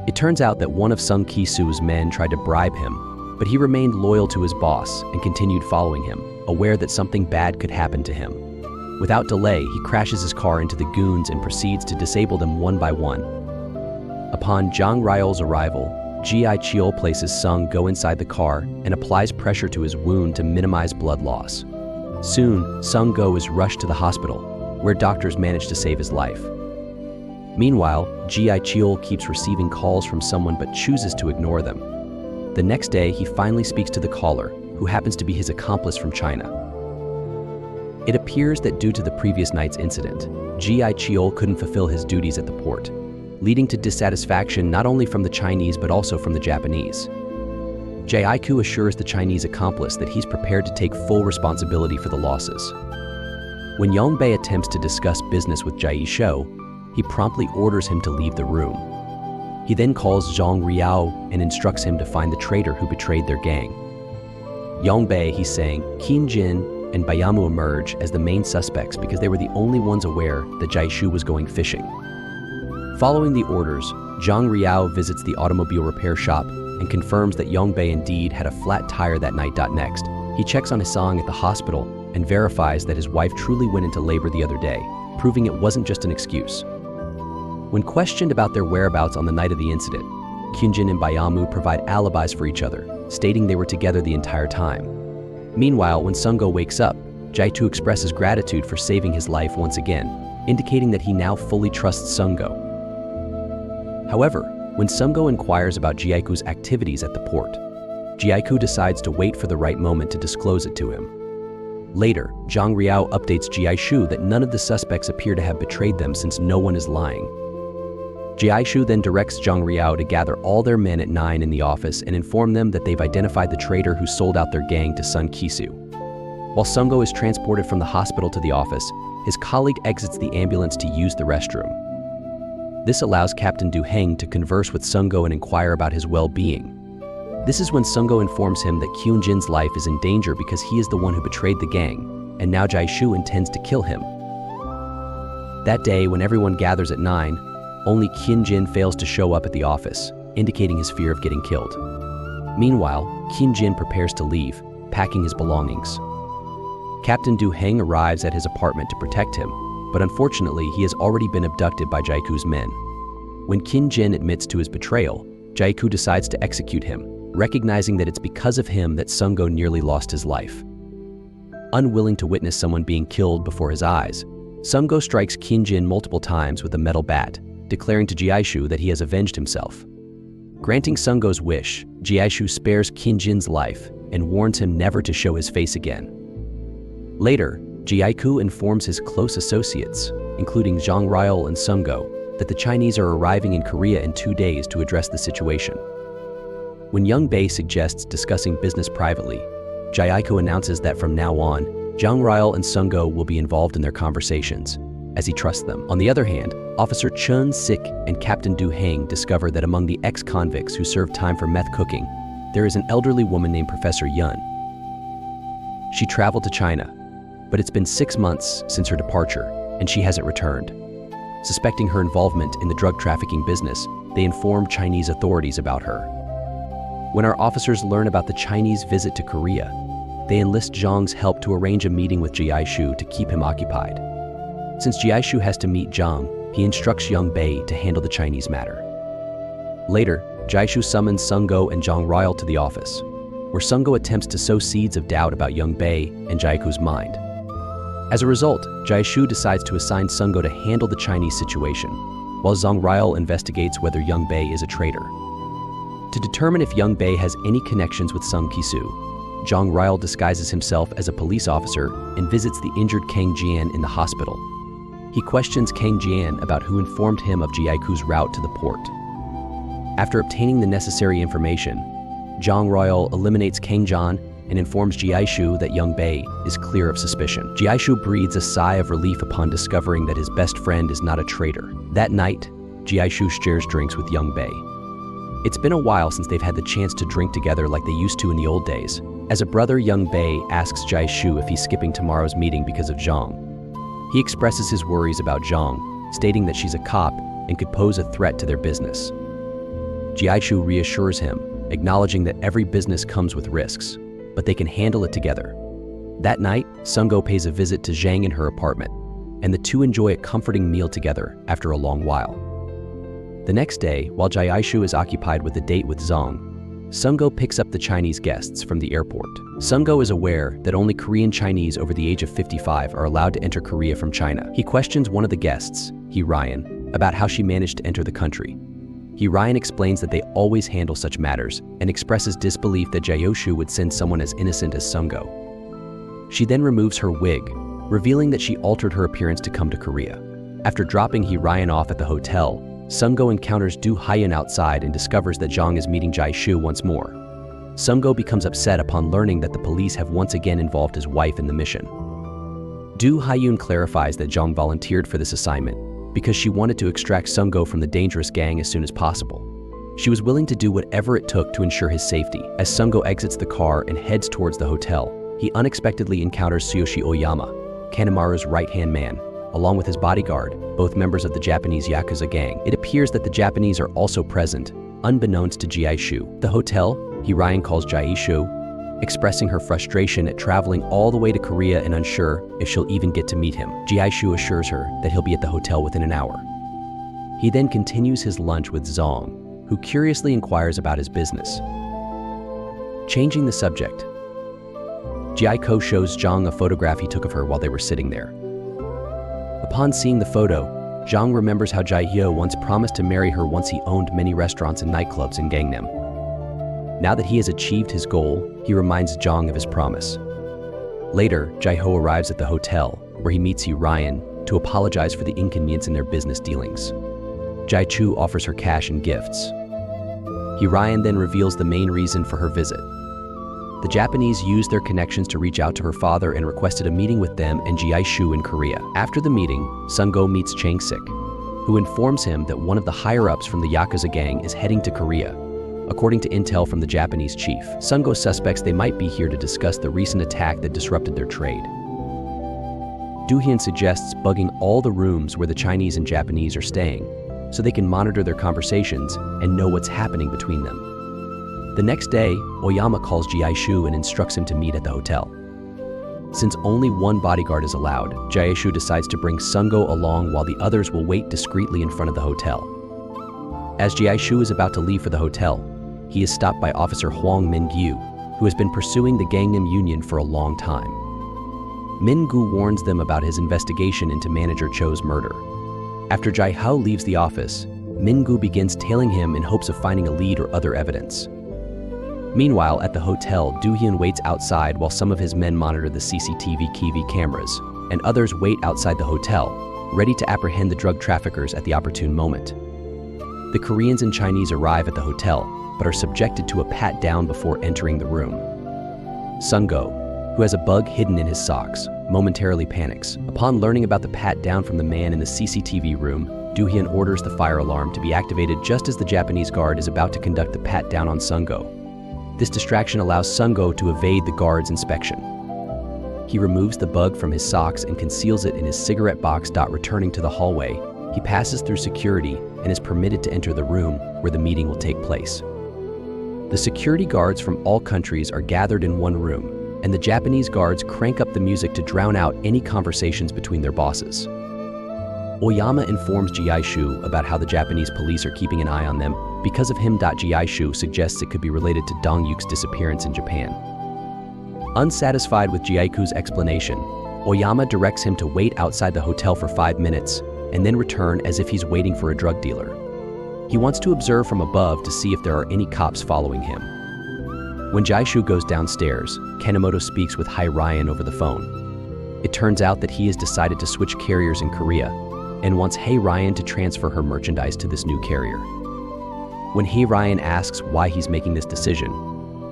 It turns out that one of Sung Ki-soo's men tried to bribe him, but he remained loyal to his boss and continued following him, aware that something bad could happen to him. Without delay, he crashes his car into the goons and proceeds to disable them one by one. Upon Jang Ryol's arrival, Gi-cheol places Sung-go inside the car and applies pressure to his wound to minimize blood loss. Soon, Sung-go is rushed to the hospital, where doctors manage to save his life. Meanwhile, Ji Cheol keeps receiving calls from someone but chooses to ignore them. The next day, he finally speaks to the caller, who happens to be his accomplice from China. It appears that due to the previous night's incident, Ji Cheol couldn't fulfill his duties at the port, leading to dissatisfaction not only from the Chinese but also from the Japanese. Jae-ku assures the Chinese accomplice that he's prepared to take full responsibility for the losses. When Yongbei attempts to discuss business with Jae-shu, he promptly orders him to leave the room. He then calls Zhang Riao and instructs him to find the traitor who betrayed their gang. Yongbei, he's saying, Qin Jin and Bayamu emerge as the main suspects because they were the only ones aware that Jae-shu was going fishing. Following the orders, Zhang Riao visits the automobile repair shop and confirms that Yongbei indeed had a flat tire that night. Next, he checks on Hisang at the hospital and verifies that his wife truly went into labor the other day, proving it wasn't just an excuse. When questioned about their whereabouts on the night of the incident, Qinjin and Bayamu provide alibis for each other, stating they were together the entire time. Meanwhile, when Sungo wakes up, Jae-tu expresses gratitude for saving his life once again, indicating that he now fully trusts Sungo. However, when Sungo inquires about Jae-ku's activities at the port, Jae-ku decides to wait for the right moment to disclose it to him. Later, Zhang Riao updates Jae-shu that none of the suspects appear to have betrayed them since no one is lying. Jae-shu then directs Zhang Riao to gather all their men at 9 in the office and inform them that they've identified the traitor who sold out their gang to Sun Kisu. While Sungo is transported from the hospital to the office, his colleague exits the ambulance to use the restroom. This allows Captain Du Heng to converse with Sungo and inquire about his well-being. This is when Sungo informs him that Kyun Jin's life is in danger because he is the one who betrayed the gang, and now Jae-shu intends to kill him. That day, when everyone gathers at 9, only Kyun Jin fails to show up at the office, indicating his fear of getting killed. Meanwhile, Kyun Jin prepares to leave, packing his belongings. Captain Du Heng arrives at his apartment to protect him, but unfortunately he has already been abducted by Jae-ku's men. When Kyun Jin admits to his betrayal, Jae-ku decides to execute him, recognizing that it's because of him that Sungo nearly lost his life. Unwilling to witness someone being killed before his eyes, Sungo strikes Kyun Jin multiple times with a metal bat, declaring to Jae-shu that he has avenged himself. Granting Sungo's wish, Jae-shu spares Kyun Jin's life and warns him never to show his face again. Later, Jae-ku informs his close associates, including Zhang Riao and Sungo, that the Chinese are arriving in Korea in 2 days to address the situation. When Yongbei suggests discussing business privately, Jae-ku announces that from now on, Zhang Riao and Sungo will be involved in their conversations, as he trusts them. On the other hand, Officer Chun Sik and Captain Du Heng discover that among the ex-convicts who served time for meth cooking, there is an elderly woman named Professor Yun. She traveled to China, but it's been 6 months since her departure, and she hasn't returned. Suspecting her involvement in the drug trafficking business, they inform Chinese authorities about her. When our officers learn about the Chinese visit to Korea, they enlist Zhang's help to arrange a meeting with Jae-shu to keep him occupied. Since Jae-shu has to meet Zhang, he instructs Yongbei to handle the Chinese matter. Later, Jae-shu summons Sungo and Zhang Riao to the office, where Sungo attempts to sow seeds of doubt about Yongbei and Jae-ku's mind. As a result, Jae-shu decides to assign Sungo to handle the Chinese situation, while Zhang Riao investigates whether Yongbei is a traitor. To determine if Yongbei has any connections with Sun Kisu, Zhang Riao disguises himself as a police officer and visits the injured Kang Jian in the hospital. He questions Kang Jian about who informed him of Jae-ku's route to the port. After obtaining the necessary information, Zhang Riao eliminates Kang Jian and informs Jae-shu that Yongbei is clear of suspicion. Jae-shu breathes a sigh of relief upon discovering that his best friend is not a traitor. That night, Jae-shu shares drinks with Yongbei. It's been a while since they've had the chance to drink together like they used to in the old days. As a brother, Yongbei asks Jae-shu if he's skipping tomorrow's meeting because of Zhang. He expresses his worries about Zhang, stating that she's a cop and could pose a threat to their business. Jae-shu reassures him, acknowledging that every business comes with risks, but they can handle it together. That night, Sungo pays a visit to Zhang in her apartment, and the two enjoy a comforting meal together after a long while. The next day, while Jae-shu is occupied with a date with Zhang, Sungo picks up the Chinese guests from the airport. Sungo is aware that only Korean Chinese over the age of 55 are allowed to enter Korea from China. He questions one of the guests, Ryan, about how she managed to enter the country. Ryan explains that they always handle such matters and expresses disbelief that Jae-shu would send someone as innocent as Sung-go. She then removes her wig, revealing that she altered her appearance to come to Korea. After dropping Ryan off at the hotel, Sung-go encounters Do Hyun outside and discovers that Jong is meeting Jae-shu once more. Sung-go becomes upset upon learning that the police have once again involved his wife in the mission. Do Hyun clarifies that Jong volunteered for this assignment because she wanted to extract Sung-go from the dangerous gang as soon as possible. She was willing to do whatever it took to ensure his safety. As Sung-go exits the car and heads towards the hotel, he unexpectedly encounters Tsuyoshi Oyama, Kanemaru's right-hand man, along with his bodyguard, both members of the Japanese Yakuza gang. It appears that the Japanese are also present, unbeknownst to Jae-shu. The hotel, Ryan calls Jae-shu, expressing her frustration at traveling all the way to Korea and unsure if she'll even get to meet him. Jae-shu assures her that he'll be at the hotel within an hour. He then continues his lunch with Zong, who curiously inquires about his business. Changing the subject, Jae-ko shows Jong a photograph he took of her while they were sitting there. Upon seeing the photo, Jong remembers how Jae-hyo once promised to marry her once he owned many restaurants and nightclubs in Gangnam. Now that he has achieved his goal, he reminds Jong of his promise. Later, Jae-ho arrives at the hotel, where he meets Ryan to apologize for the inconvenience in their business dealings. Jae-chu offers her cash and gifts. Ryan then reveals the main reason for her visit. The Japanese used their connections to reach out to her father and requested a meeting with them and Jae-shu in Korea. After the meeting, Sung-go meets Chang-sik, who informs him that one of the higher-ups from the Yakuza gang is heading to Korea. According to intel from the Japanese chief, Sung-go suspects they might be here to discuss the recent attack that disrupted their trade. Do-hyun suggests bugging all the rooms where the Chinese and Japanese are staying, so they can monitor their conversations and know what's happening between them. The next day, Oyama calls Jae-shu and instructs him to meet at the hotel. Since only one bodyguard is allowed, Jae-shu decides to bring Sung-go along while the others will wait discreetly in front of the hotel. As Jae-shu is about to leave for the hotel, he is stopped by Officer Hwang Min-gyu, who has been pursuing the Gangnam Union for a long time. Min-gyu warns them about his investigation into Manager Cho's murder. After Jae-ho leaves the office, Min-gyu begins tailing him in hopes of finding a lead or other evidence. Meanwhile, at the hotel, Do-hyun waits outside while some of his men monitor the CCTV cameras, and others wait outside the hotel, ready to apprehend the drug traffickers at the opportune moment. The Koreans and Chinese arrive at the hotel, but are subjected to a pat-down before entering the room. Sung-go, who has a bug hidden in his socks, momentarily panics. Upon learning about the pat-down from the man in the CCTV room, Do-hyun orders the fire alarm to be activated just as the Japanese guard is about to conduct the pat-down on Sung-go. This distraction allows Sung-go to evade the guard's inspection. He removes the bug from his socks and conceals it in his cigarette box. Returning to the hallway, he passes through security and is permitted to enter the room where the meeting will take place. The security guards from all countries are gathered in one room, and the Japanese guards crank up the music to drown out any conversations between their bosses. Oyama informs Jae-shu about how the Japanese police are keeping an eye on them because of him. Jae-shu suggests it could be related to Dong-yuk's disappearance in Japan. Unsatisfied with Jae-ku's explanation, Oyama directs him to wait outside the hotel for 5 minutes and then return as if he's waiting for a drug dealer. He wants to observe from above to see if there are any cops following him. When Jae-shu goes downstairs, Kanemoto speaks with Ryan over the phone. It turns out that he has decided to switch carriers in Korea and wants Ryan to transfer her merchandise to this new carrier. When Ryan asks why he's making this decision,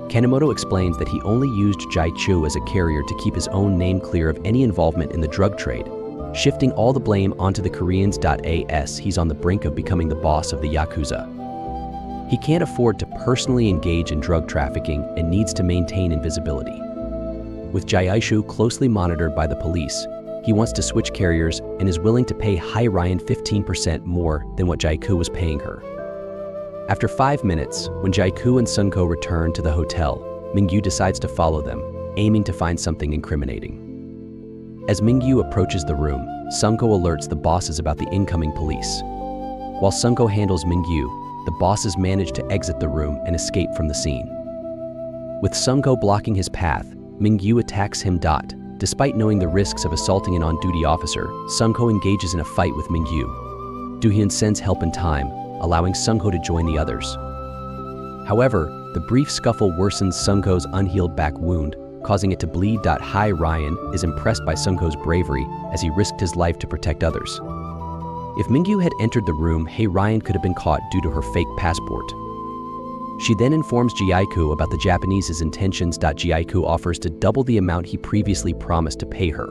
Kanemoto explains that he only used Jae-chu as a carrier to keep his own name clear of any involvement in the drug trade, shifting all the blame onto the Koreans. As he's on the brink of becoming the boss of the Yakuza. He can't afford to personally engage in drug trafficking and needs to maintain invisibility. With Jae-shu closely monitored by the police, he wants to switch carriers and is willing to pay Ryan 15% more than what Jae-ku was paying her. After 5 minutes, when Jae-ku and Sung-go return to the hotel, Min-gyu decides to follow them, aiming to find something incriminating. As Min-gyu approaches the room, Sung-go alerts the bosses about the incoming police. While Sung-go handles Min-gyu, the bosses manage to exit the room and escape from the scene. With Sung-go blocking his path, Min-gyu attacks him. Despite knowing the risks of assaulting an on-duty officer, Sung-go engages in a fight with Min-gyu. Do-hyun sends help in time, allowing Sung-ho to join the others. However, the brief scuffle worsens Sung-ho's unhealed back wound, causing it to bleed. Hae-ryan is impressed by Sung-ho's bravery as he risked his life to protect others. If Mingyu had entered the room, Hae-ryan could have been caught due to her fake passport. She then informs Ji-ku about the Japanese's intentions. Ji-ku offers to double the amount he previously promised to pay her.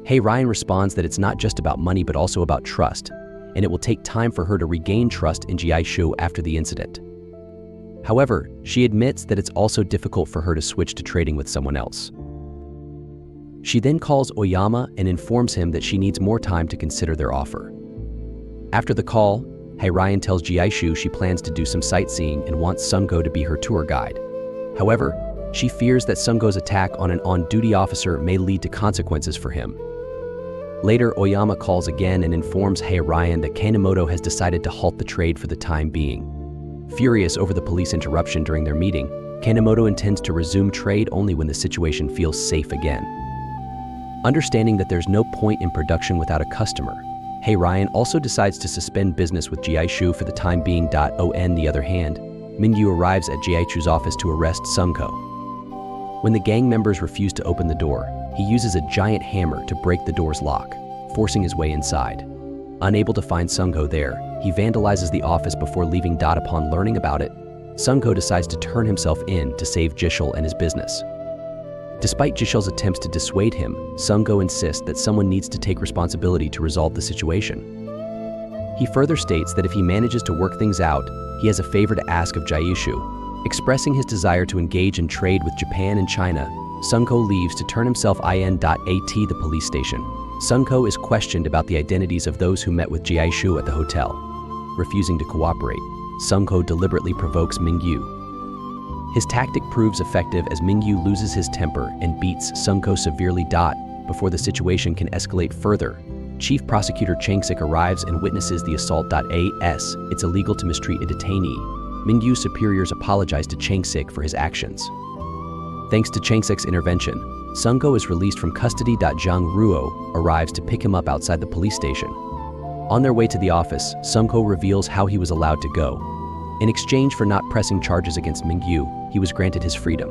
Hae-ryan responds that it's not just about money but also about trust, and it will take time for her to regain trust in Ji-ku after the incident. However, she admits that it's also difficult for her to switch to trading with someone else. She then calls Oyama and informs him that she needs more time to consider their offer. After the call, Hae-ryan tells Ji-ku she plans to do some sightseeing and wants Sung-ho to be her tour guide. However, she fears that Sung-ho's attack on an on-duty officer may lead to consequences for him. Later, Oyama calls again and informs Hae-ryan that Kanemoto has decided to halt the trade for the time being. Furious over the police interruption during their meeting, Kanemoto intends to resume trade only when the situation feels safe again. Understanding that there's no point in production without a customer, Hae-ryan also decides to suspend business with Ji-ku for the time being. On the other hand, Mingyu arrives at Ji-ku's office to arrest Sung-ho. When the gang members refuse to open the door, he uses a giant hammer to break the door's lock, forcing his way inside. Unable to find Sung-ho there, he vandalizes the office before leaving. Upon learning about it, Sung-ho decides to turn himself in to save Jishul and his business. Despite Jishul's attempts to dissuade him, Sung-ho insists that someone needs to take responsibility to resolve the situation. He further states that if he manages to work things out, he has a favor to ask of Ji-ku. Expressing his desire to engage in trade with Japan and China, Sung-ho leaves to turn himself in. At the police station, Sung-ho is questioned about the identities of those who met with Ji-ku at the hotel. Refusing to cooperate, Sung-ho deliberately provokes Mingyu. His tactic proves effective as Mingyu loses his temper and beats Sung-ho severely. Before the situation can escalate further, Chief Prosecutor Chang-sik arrives and witnesses the assault. It's illegal to mistreat a detainee. Mingyu's superiors apologize to Chang-sik for his actions. Thanks to Chang-sik's intervention, Sung-ho is released from custody. Jang Ruo arrives to pick him up outside the police station. On their way to the office, Sung-ho reveals how he was allowed to go. In exchange for not pressing charges against Mingyu, he was granted his freedom.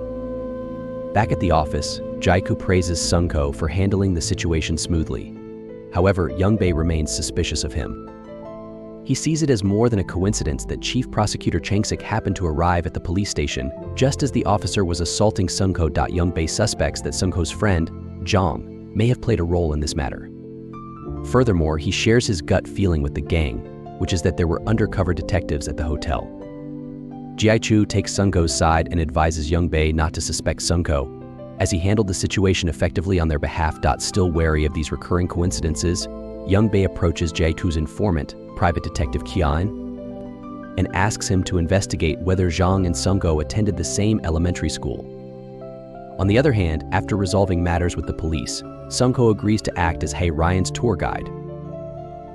Back at the office, Ji-ku praises Sung-ho for handling the situation smoothly. However, Young-bae remains suspicious of him. He sees it as more than a coincidence that Chief Prosecutor Chang-sik happened to arrive at the police station just as the officer was assaulting Sung-ho. Young-bae suspects that Sung-ho's friend, Jong, may have played a role in this matter. Furthermore, he shares his gut feeling with the gang, which is that there were undercover detectives at the hotel. Ji-ku takes Sung-ho's side and advises Young-bae not to suspect Sung-ho, as he handled the situation effectively on their behalf. Still wary of these recurring coincidences, Young-bae approaches Ji-ku's informant, Private Detective Kian, and asks him to investigate whether Zhang and Sung-ho attended the same elementary school. On the other hand, after resolving matters with the police, Sung-ho agrees to act as Hae-ryan's tour guide.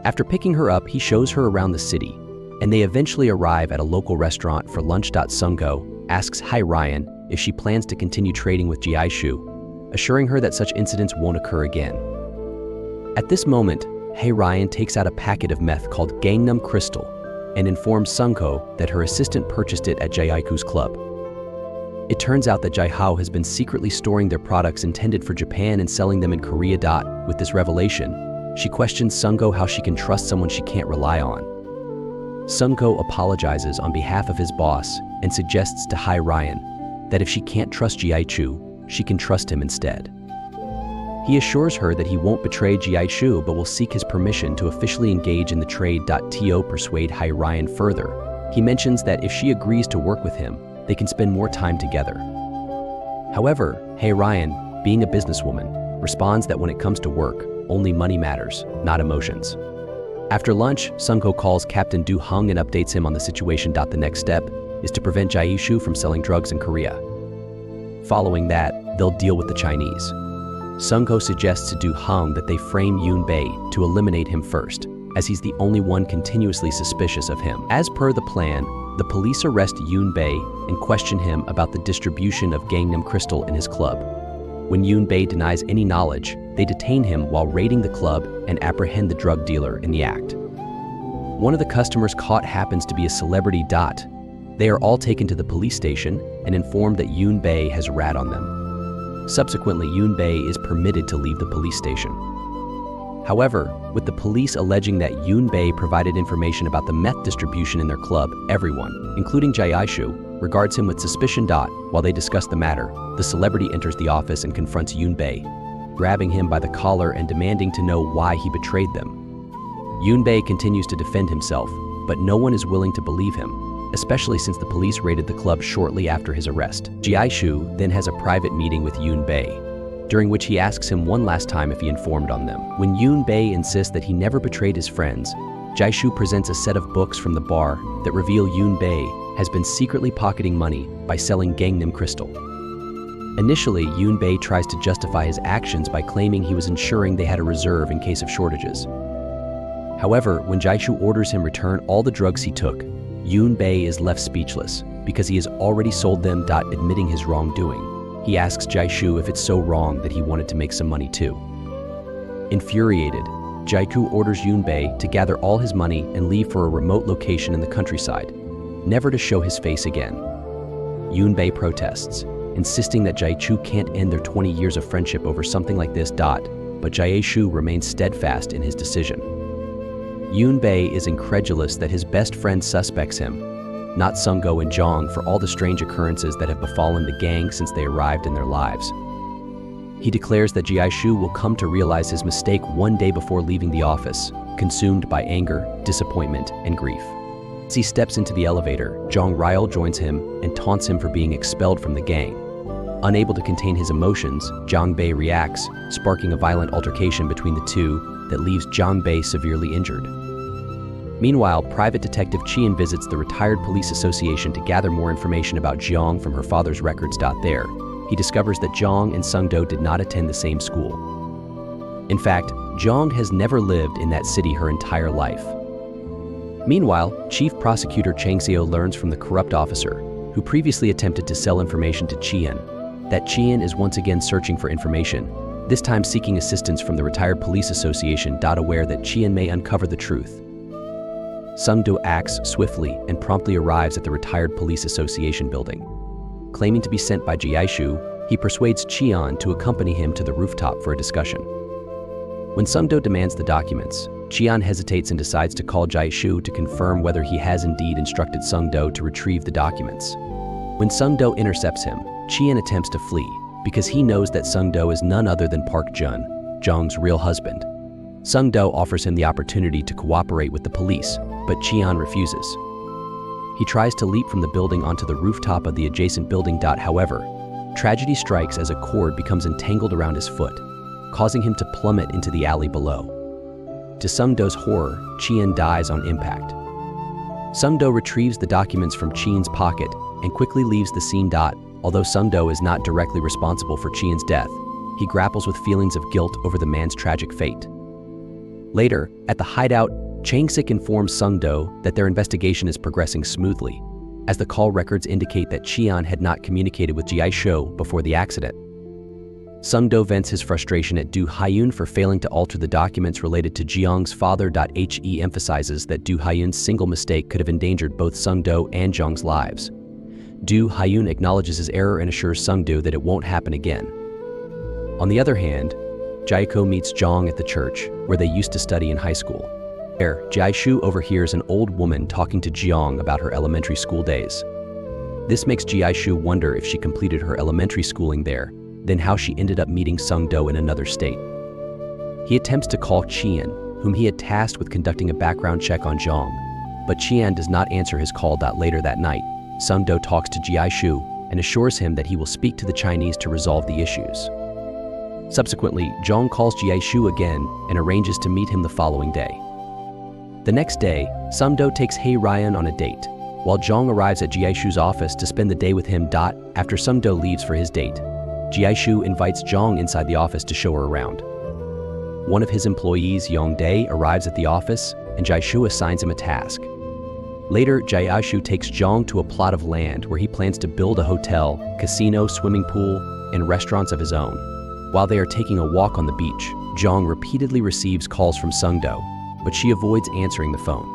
After picking her up, he shows her around the city, and they eventually arrive at a local restaurant for lunch. Sung-ho asks Hae-ryan if she plans to continue trading with Ji-ku, assuring her that such incidents won't occur again. At this moment, Hae-ryan takes out a packet of meth called Gangnam Crystal and informs Sung-ho that her assistant purchased it at Ji-ku's club. It turns out that Ji-ho has been secretly storing their products intended for Japan and selling them in Korea. With this revelation, she questions Sung-ho how she can trust someone she can't rely on. Sung-ho apologizes on behalf of his boss and suggests to Hae-ryan that if she can't trust Ji-ku, she can trust him instead. He assures her that he won't betray Ji-ku but will seek his permission to officially engage in the trade. To persuade Hae-ryan further, he mentions that if she agrees to work with him, they can spend more time together. However, Hae-ryan, being a businesswoman, responds that when it comes to work, only money matters, not emotions. After lunch, Sung-ho calls Captain Do-hung and updates him on the situation. The next step is to prevent Ji-ku from selling drugs in Korea. Following that, they'll deal with the Chinese. Sung-ho suggests to Do-hung that they frame Yoon-bae to eliminate him first, as he's the only one continuously suspicious of him. As per the plan, the police arrest Yoon-bae and question him about the distribution of Gangnam Crystal in his club. When Yoon-bae denies any knowledge, they detain him while raiding the club and apprehend the drug dealer in the act. One of the customers caught happens to be a celebrity. They are all taken to the police station and informed that Yoon Bae has a rat on them. Subsequently, Yoon Bae is permitted to leave the police station. However, with the police alleging that Yoon Bae provided information about the meth distribution in their club, everyone, including Jae-shu, regards him with suspicion. While they discuss the matter, the celebrity enters the office and confronts Yoon Bae, grabbing him by the collar and demanding to know why he betrayed them. Yoon Bae continues to defend himself, but no one is willing to believe him, especially since the police raided the club shortly after his arrest. Jae-shu then has a private meeting with Yoon Bae, during which he asks him one last time if he informed on them. When Yoon Bae insists that he never betrayed his friends, Jae-shu presents a set of books from the bar that reveal Yoon Bae has been secretly pocketing money by selling Gangnam crystal. Initially, Yoon Bae tries to justify his actions by claiming he was ensuring they had a reserve in case of shortages. However, when Jae-shu orders him return all the drugs he took, Yoon Bae is left speechless because he has already sold them. Admitting his wrongdoing, he asks Jae-shu if it's so wrong that he wanted to make some money too. Infuriated, Jae-shu orders Yoon Bae to gather all his money and leave for a remote location in the countryside, never to show his face again. Yoon Bae protests, insisting that Jae-shu can't end their 20 years of friendship over something like this. But Jae-shu remains steadfast in his decision. Yoon Bae is incredulous that his best friend suspects him, not Sung-go and Jong, for all the strange occurrences that have befallen the gang since they arrived in their lives. He declares that Jae-shu will come to realize his mistake one day before leaving the office, consumed by anger, disappointment, and grief. As he steps into the elevator, Jong Ryul joins him and taunts him for being expelled from the gang. Unable to contain his emotions, Jong Bae reacts, sparking a violent altercation between the two that leaves Jong Bae severely injured. Meanwhile, Private Detective Chien visits the Retired Police Association to gather more information about Jeong from her father's records. There, he discovers that Jong and Sung-do did not attend the same school. In fact, Jong has never lived in that city her entire life. Meanwhile, Chief Prosecutor Chang Seo learns from the corrupt officer, who previously attempted to sell information to Chien, that Chien is once again searching for information, this time seeking assistance from the Retired Police Association. Aware that Chien may uncover the truth, Sung-do acts swiftly and promptly arrives at the Retired Police Association building. Claiming to be sent by Jae-shu, he persuades Chien to accompany him to the rooftop for a discussion. When Sung-do demands the documents, Chien hesitates and decides to call Jae-shu to confirm whether he has indeed instructed Sung-do to retrieve the documents. When Sung-do intercepts him, Chien attempts to flee because he knows that Sung-do is none other than Park Jun, Jong's real husband. Sung-do offers him the opportunity to cooperate with the police, but Chien refuses. He tries to leap from the building onto the rooftop of the adjacent building. However, tragedy strikes as a cord becomes entangled around his foot, causing him to plummet into the alley below. To Sung-do's horror, Chien dies on impact. Sung-do retrieves the documents from Chien's pocket and quickly leaves the scene. Although Sung-do is not directly responsible for Chien's death, he grapples with feelings of guilt over the man's tragic fate. Later, at the hideout, Chang-sik informs Sung-do that their investigation is progressing smoothly, as the call records indicate that Chien had not communicated with Jae-shu before the accident. Sung-do vents his frustration at Do Hyun for failing to alter the documents related to Jeong's father. He emphasizes that Do Hyun's single mistake could have endangered both Sung-do and Jeong's lives. Do Hyun acknowledges his error and assures Sung-do that it won't happen again. On the other hand, Jae-ko meets Jong at the church, where they used to study in high school. There, Jae-shu overhears an old woman talking to Jeong about her elementary school days. This makes Jae-shu wonder if she completed her elementary schooling there, then how she ended up meeting Sung-do in another state. He attempts to call Chien, whom he had tasked with conducting a background check on Jong, but Chien does not answer his call. Later that night, Sung-do talks to Jae-shu and assures him that he will speak to the Chinese to resolve the issues. Subsequently, Jong calls Jae-shu again and arranges to meet him the following day. The next day, Sung-do takes Hae Ryan on a date, while Jong arrives at Jae-shu's office to spend the day with him. After Sung-do leaves for his date, Jae-shu invites Jong inside the office to show her around. One of his employees, Yong-dae, arrives at the office, and Jae-shu assigns him a task. Later, Jae-shu takes Jong to a plot of land where he plans to build a hotel, casino, swimming pool, and restaurants of his own. While they are taking a walk on the beach, Jong repeatedly receives calls from Sung-do, but she avoids answering the phone.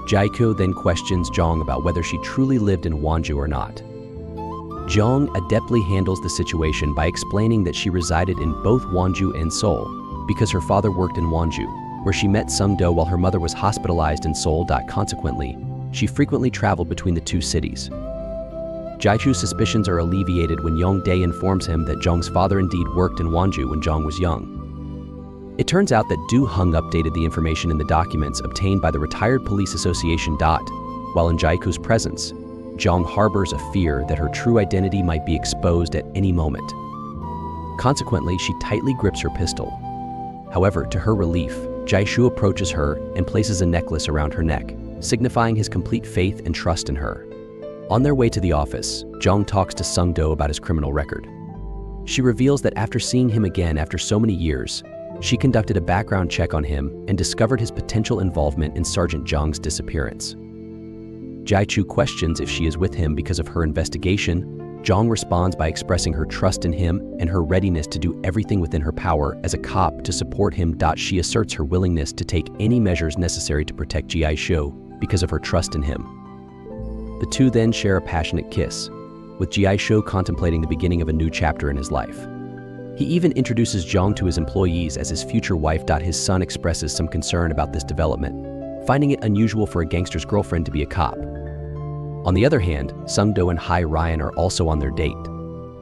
Jae-kyu then questions Jong about whether she truly lived in Wonju or not. Jong adeptly handles the situation by explaining that she resided in both Wonju and Seoul because her father worked in Wonju, where she met Sung-do while her mother was hospitalized in Seoul. Consequently, she frequently traveled between the two cities. Jae-chu's suspicions are alleviated when Young-dae informs him that Jong's father indeed worked in Wonju when Jong was young. It turns out that Do-hung updated the information in the documents obtained by the Retired Police Association. While in Jae-chu's presence, Jong harbors a fear that her true identity might be exposed at any moment. Consequently, she tightly grips her pistol. However, to her relief, Jae-chu approaches her and places a necklace around her neck, signifying his complete faith and trust in her. On their way to the office, Jong talks to Sung-do about his criminal record. She reveals that after seeing him again after so many years, she conducted a background check on him and discovered his potential involvement in Sergeant Jong's disappearance. Jae-chu questions if she is with him because of her investigation. Jong responds by expressing her trust in him and her readiness to do everything within her power as a cop to support him. She asserts her willingness to take any measures necessary to protect Jae-shu because of her trust in him. The two then share a passionate kiss, with Jae-shu contemplating the beginning of a new chapter in his life. He even introduces Jong to his employees as his future wife. His son expresses some concern about this development, finding it unusual for a gangster's girlfriend to be a cop. On the other hand, Sung-do and Hai Ryan are also on their date.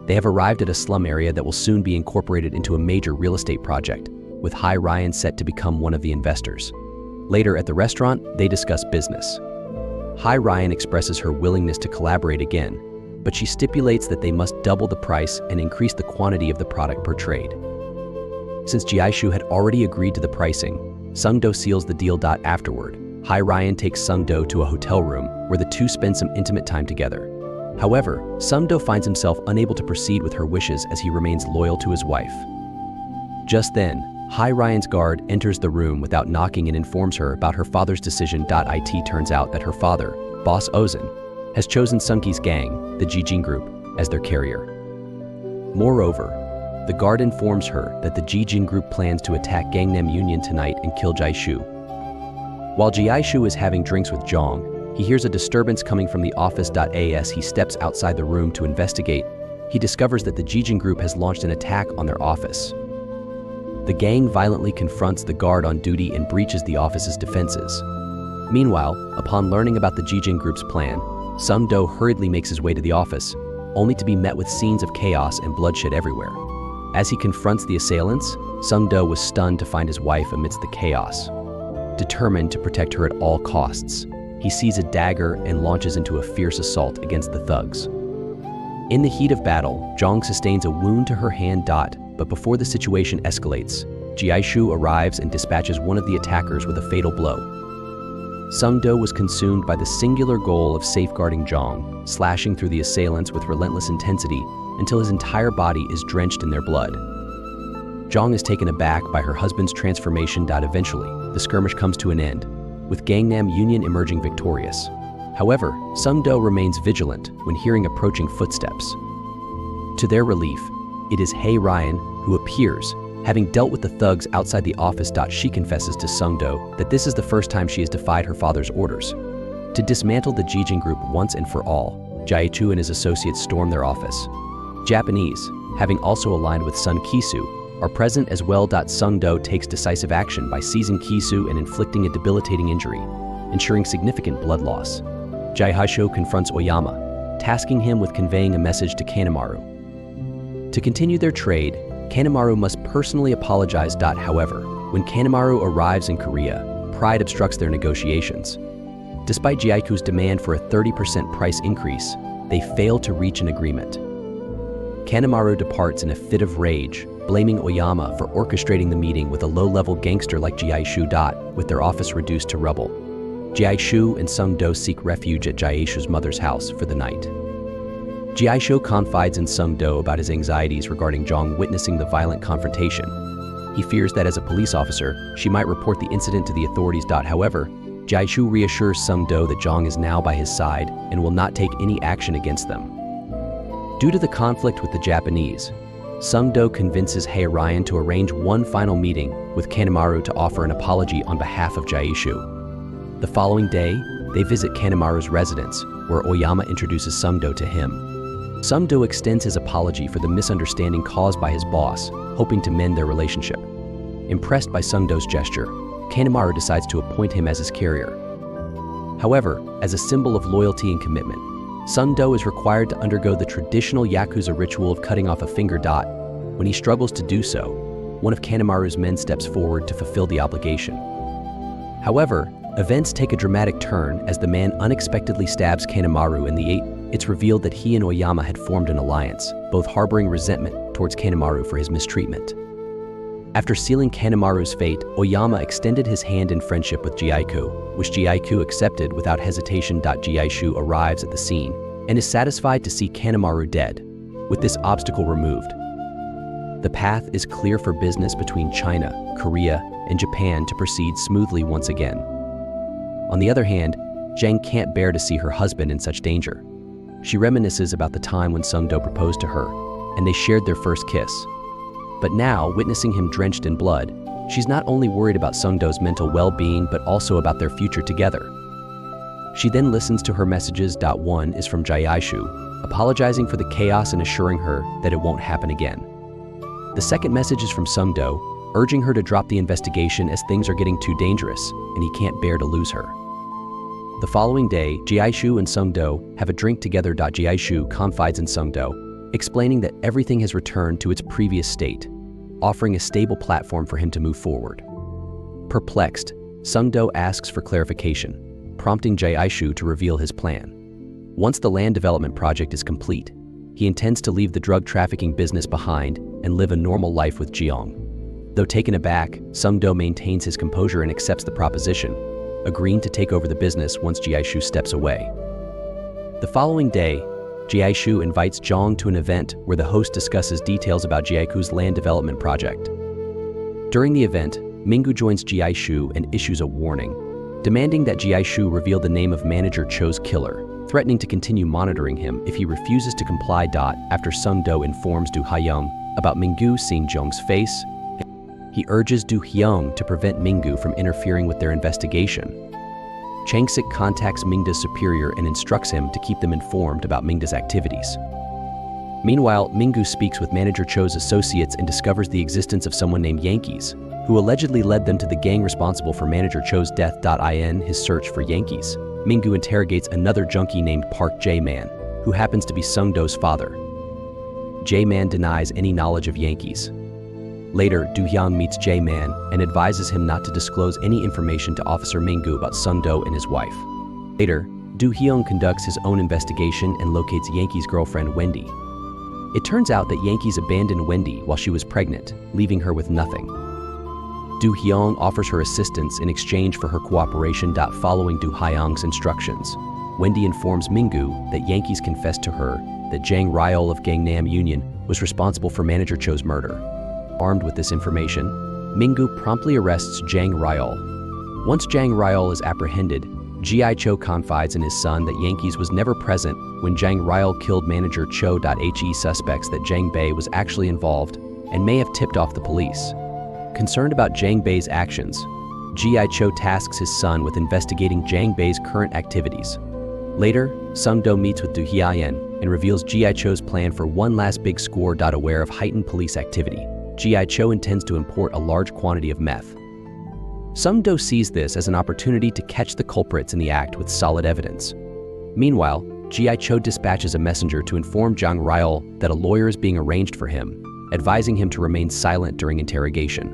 They have arrived at a slum area that will soon be incorporated into a major real estate project, with Hai Ryan set to become one of the investors. Later at the restaurant, they discuss business. Hai Ryan expresses her willingness to collaborate again, but she stipulates that they must double the price and increase the quantity of the product per trade. Since Jae-shu had already agreed to the pricing, Sung-do seals the deal. Afterward, Hai Ryan takes Sung-do to a hotel room where the two spend some intimate time together. However, Sung-do finds himself unable to proceed with her wishes as he remains loyal to his wife. Just then, Hai Ryan's guard enters the room without knocking and informs her about her father's decision. It turns out that her father, Boss Ozin, has chosen Sung-ki's gang, the Jijin Group, as their carrier. Moreover, the guard informs her that the Jijin Group plans to attack Gangnam Union tonight and kill Jae-shu. While Jae-shu is having drinks with Jong, he hears a disturbance coming from the office. As he steps outside the room to investigate, he discovers that the Jijin Group has launched an attack on their office. The gang violently confronts the guard on duty and breaches the office's defenses. Meanwhile, upon learning about the Jijin Group's plan, Sung-do hurriedly makes his way to the office, only to be met with scenes of chaos and bloodshed everywhere. As he confronts the assailants, Sung-do was stunned to find his wife amidst the chaos. Determined to protect her at all costs, he sees a dagger and launches into a fierce assault against the thugs. In the heat of battle, Jong sustains a wound to her hand. But before the situation escalates, Jae-shu arrives and dispatches one of the attackers with a fatal blow. Sung-do was consumed by the singular goal of safeguarding Jong, slashing through the assailants with relentless intensity until his entire body is drenched in their blood. Jong is taken aback by her husband's transformation. Eventually, the skirmish comes to an end, with Gangnam Union emerging victorious. However, Sung-do remains vigilant when hearing approaching footsteps. To their relief, it is Hai Ryan who appears. Having dealt with the thugs outside the office. She confesses to Sung-do that this is the first time she has defied her father's orders. To dismantle the Jijin Group once and for all, Jae-chu and his associates storm their office. Japanese, having also aligned with Sun Ki-soo, are present as well. Sung-do takes decisive action by seizing Ki-soo and inflicting a debilitating injury, ensuring significant blood loss. Jae-shu confronts Oyama, tasking him with conveying a message to Kanemaru. To continue their trade, Kanemaru must personally apologize. However, when Kanemaru arrives in Korea, pride obstructs their negotiations. Despite Jae-chu's demand for a 30% price increase, they fail to reach an agreement. Kanemaru departs in a fit of rage, blaming Oyama for orchestrating the meeting with a low-level gangster like Jae-shu. With their office reduced to rubble, Jae-shu and Sung-do seek refuge at Jae-shu's mother's house for the night. Jae-shu confides in Sung-do about his anxieties regarding Jong witnessing the violent confrontation. He fears that as a police officer, she might report the incident to the authorities. However, Jae-shu reassures Sung-do that Jong is now by his side and will not take any action against them. Due to the conflict with the Japanese, Sung-do convinces Hai Ryan to arrange one final meeting with Kanemaru to offer an apology on behalf of Jae-shu. The following day, they visit Kanemaru's residence, where Oyama introduces Sungdo to him. Sungdo extends his apology for the misunderstanding caused by his boss, hoping to mend their relationship. Impressed by Sungdo's gesture, Kanemaru decides to appoint him as his carrier. However, as a symbol of loyalty and commitment, Sungdo is required to undergo the traditional Yakuza ritual of cutting off a finger. When he struggles to do so, one of Kanemaru's men steps forward to fulfill the obligation. However, events take a dramatic turn as the man unexpectedly stabs Kanemaru in the It's revealed that he and Oyama had formed an alliance, both harboring resentment towards Kanemaru for his mistreatment. After sealing Kanemaru's fate, Oyama extended his hand in friendship with Jiaiku, which Jiaiku accepted without hesitation. Jiaishu arrives at the scene and is satisfied to see Kanemaru dead. With this obstacle removed, the path is clear for business between China, Korea, and Japan to proceed smoothly once again. On the other hand, Zhang can't bear to see her husband in such danger. She reminisces about the time when Sungdo proposed to her, and they shared their first kiss. But now, witnessing him drenched in blood, she's not only worried about Sungdo's mental well-being but also about their future together. She then listens to her messages. One is from Jiaishu, apologizing for the chaos and assuring her that it won't happen again. The second message is from Sungdo, urging her to drop the investigation as things are getting too dangerous and he can't bear to lose her. The following day, Jiaishu and Sungdo have a drink together. Jiaishu confides in Sungdo, explaining that everything has returned to its previous state, offering a stable platform for him to move forward. Perplexed, Sungdo asks for clarification, prompting Jiaishu to reveal his plan. Once the land development project is complete, he intends to leave the drug trafficking business behind and live a normal life with Jiang. Though taken aback, Sungdo maintains his composure and accepts the proposition, agreeing to take over the business once Jiaishu steps away. The following day, Jiaishu invites Zhang to an event where the host discusses details about Jiaiku's land development project. During the event, Mingu joins Jiaishu and issues a warning, demanding that Jiaishu reveal the name of manager Cho's killer, threatening to continue monitoring him if he refuses to comply. After Sungdo informs Du Haiyang about Mingu seeing Zhang's face, he urges Du Hyung to prevent Mingu from interfering with their investigation. Changsik contacts Mingda's superior and instructs him to keep them informed about Mingda's activities. Meanwhile, Mingu speaks with manager Cho's associates and discovers the existence of someone named Yankees, who allegedly led them to the gang responsible for manager Cho's death. In his search for Yankees, Mingu interrogates another junkie named Park J-Man, who happens to be Sungdo's father. J-Man denies any knowledge of Yankees. Later, Du Hyang meets J-Man and advises him not to disclose any information to Officer Mingu about Sungdo and his wife. Later, Du Hyang conducts his own investigation and locates Yankee's girlfriend Wendy. It turns out that Yankees abandoned Wendy while she was pregnant, leaving her with nothing. Du Hyang offers her assistance in exchange for her cooperation. Following Du Hyang's instructions, Wendy informs Mingu that Yankees confessed to her that Jang Ryol of Gangnam Union was responsible for manager Cho's murder. Armed with this information, Mingu promptly arrests Jang Ryol. Once Jang Ryol is apprehended, Ji Cho confides in his son that Yankees was never present when Jang Ryol killed manager Cho. He suspects that Jang Bei was actually involved and may have tipped off the police. Concerned about Jang Bei's actions, Ji Cho tasks his son with investigating Jang Bei's current activities. Later, Sungdo meets with Du Hyayan and reveals Ji Cho's plan for one last big score. Aware of heightened police activity, Ji Cho intends to import a large quantity of meth. Sungdo sees this as an opportunity to catch the culprits in the act with solid evidence. Meanwhile, Ji Cho dispatches a messenger to inform Jang Ryol that a lawyer is being arranged for him, advising him to remain silent during interrogation.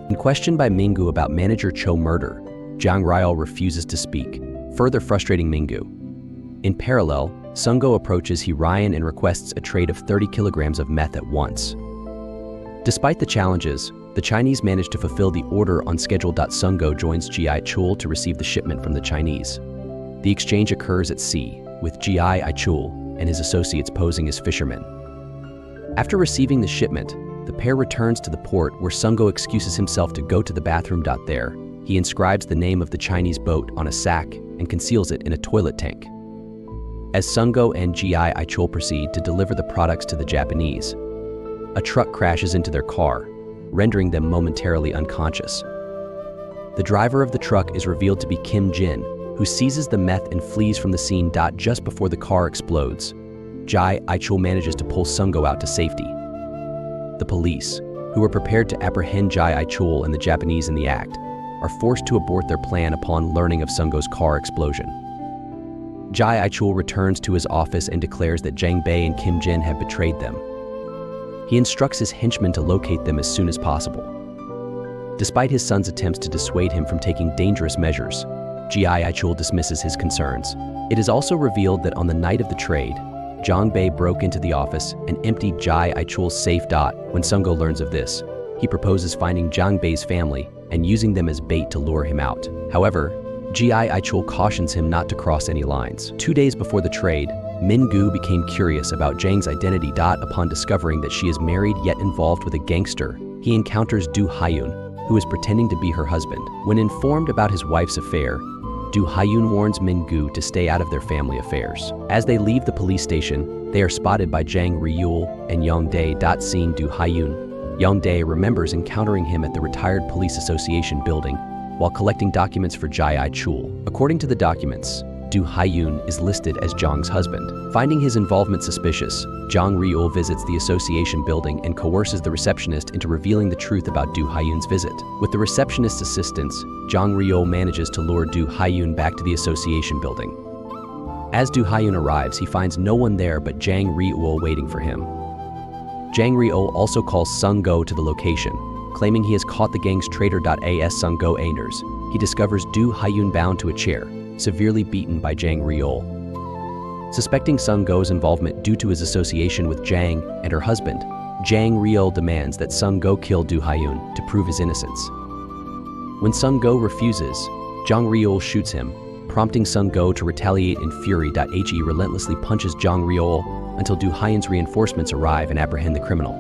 When questioned by Mingu about manager Cho murder, Jang Ryol refuses to speak, further frustrating Mingu. In parallel, Sungdo approaches Hirayan and requests a trade of 30 kilograms of meth at once. Despite the challenges, the Chinese manage to fulfill the order on schedule. Sungdo joins Ji Chul to receive the shipment from the Chinese. The exchange occurs at sea, with Ji Chul and his associates posing as fishermen. After receiving the shipment, the pair returns to the port where Sungdo excuses himself to go to the bathroom. There, he inscribes the name of the Chinese boat on a sack and conceals it in a toilet tank. As Sungdo and Ji Chul proceed to deliver the products to the Japanese, a truck crashes into their car, rendering them momentarily unconscious. The driver of the truck is revealed to be Kim Jin, who seizes the meth and flees from the scene. Just before the car explodes, Jai Aichul manages to pull Sung-go out to safety. The police, who are prepared to apprehend Jai Aichul and the Japanese in the act, are forced to abort their plan upon learning of Sung-go's car explosion. Jai Aichul returns to his office and declares that Jang Bei and Kim Jin have betrayed them. He instructs his henchmen to locate them as soon as possible. Despite his son's attempts to dissuade him from taking dangerous measures, Jai Aichul dismisses his concerns. It is also revealed that on the night of the trade, Jang Bei broke into the office and emptied Jai Aichul's safe. When Sung-go learns of this, he proposes finding Jang Bei's family and using them as bait to lure him out. However, Jai Aichul cautions him not to cross any lines. 2 days before the trade, Min-gu became curious about Jang's identity. Upon discovering that she is married yet involved with a gangster, he encounters Do Hyun, who is pretending to be her husband. When informed about his wife's affair, Do Hyun warns Min-gu to stay out of their family affairs. As they leave the police station, they are spotted by Jang Ryul and Yongdae. Seeing Do Hyun, Yongdae remembers encountering him at the Retired Police Association building while collecting documents for Jai Aichul. According to the documents, Do Hyun is listed as Jang's husband. Finding his involvement suspicious, Jang Ryul visits the association building and coerces the receptionist into revealing the truth about Do Hyun's visit. With the receptionist's assistance, Jang Ryul manages to lure Do Hyun back to the association building. As Do Hyun arrives, he finds no one there but Jang Ryul waiting for him. Jang Ryul also calls Sung-go to the location, claiming he has caught the gang's traitor. As Sung-go enters, he discovers Do Hyun bound to a chair, severely beaten by Jang Ryul. Suspecting Sung-go's involvement due to his association with Jang and her husband, Jang Ryul demands that Sung-go kill Do Hyun to prove his innocence. When Sung-go refuses, Jang Ryul shoots him, prompting Sung-go to retaliate in fury. He relentlessly punches Jang Ryul until Do Hyun's reinforcements arrive and apprehend the criminal.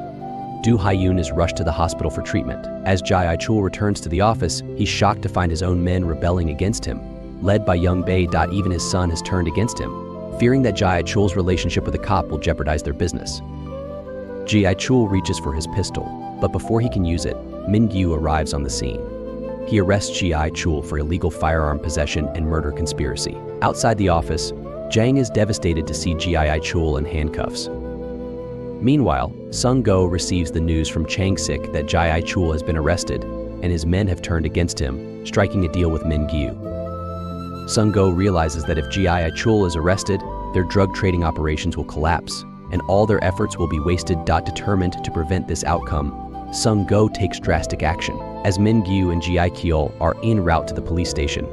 Do Hyun is rushed to the hospital for treatment. As Jai Aichul returns to the office, he's shocked to find his own men rebelling against him, led by Young Bei. Even his son has turned against him, fearing that Jai Aichul's relationship with a cop will jeopardize their business. Jai Aichul reaches for his pistol, but before he can use it, Min-gu arrives on the scene. He arrests Jai Aichul for illegal firearm possession and murder conspiracy. Outside the office, Jang is devastated to see Jai Aichul in handcuffs. Meanwhile, Sung-go receives the news from Chang-sik that Jai Aichul has been arrested and his men have turned against him, striking a deal with Min-gu. Sung-go realizes that if Jai Aichul is arrested, their drug trading operations will collapse, and all their efforts will be wasted. Determined to prevent this outcome, Sung-go takes drastic action. As Min-gu and Jai Aichul are en route to the police station,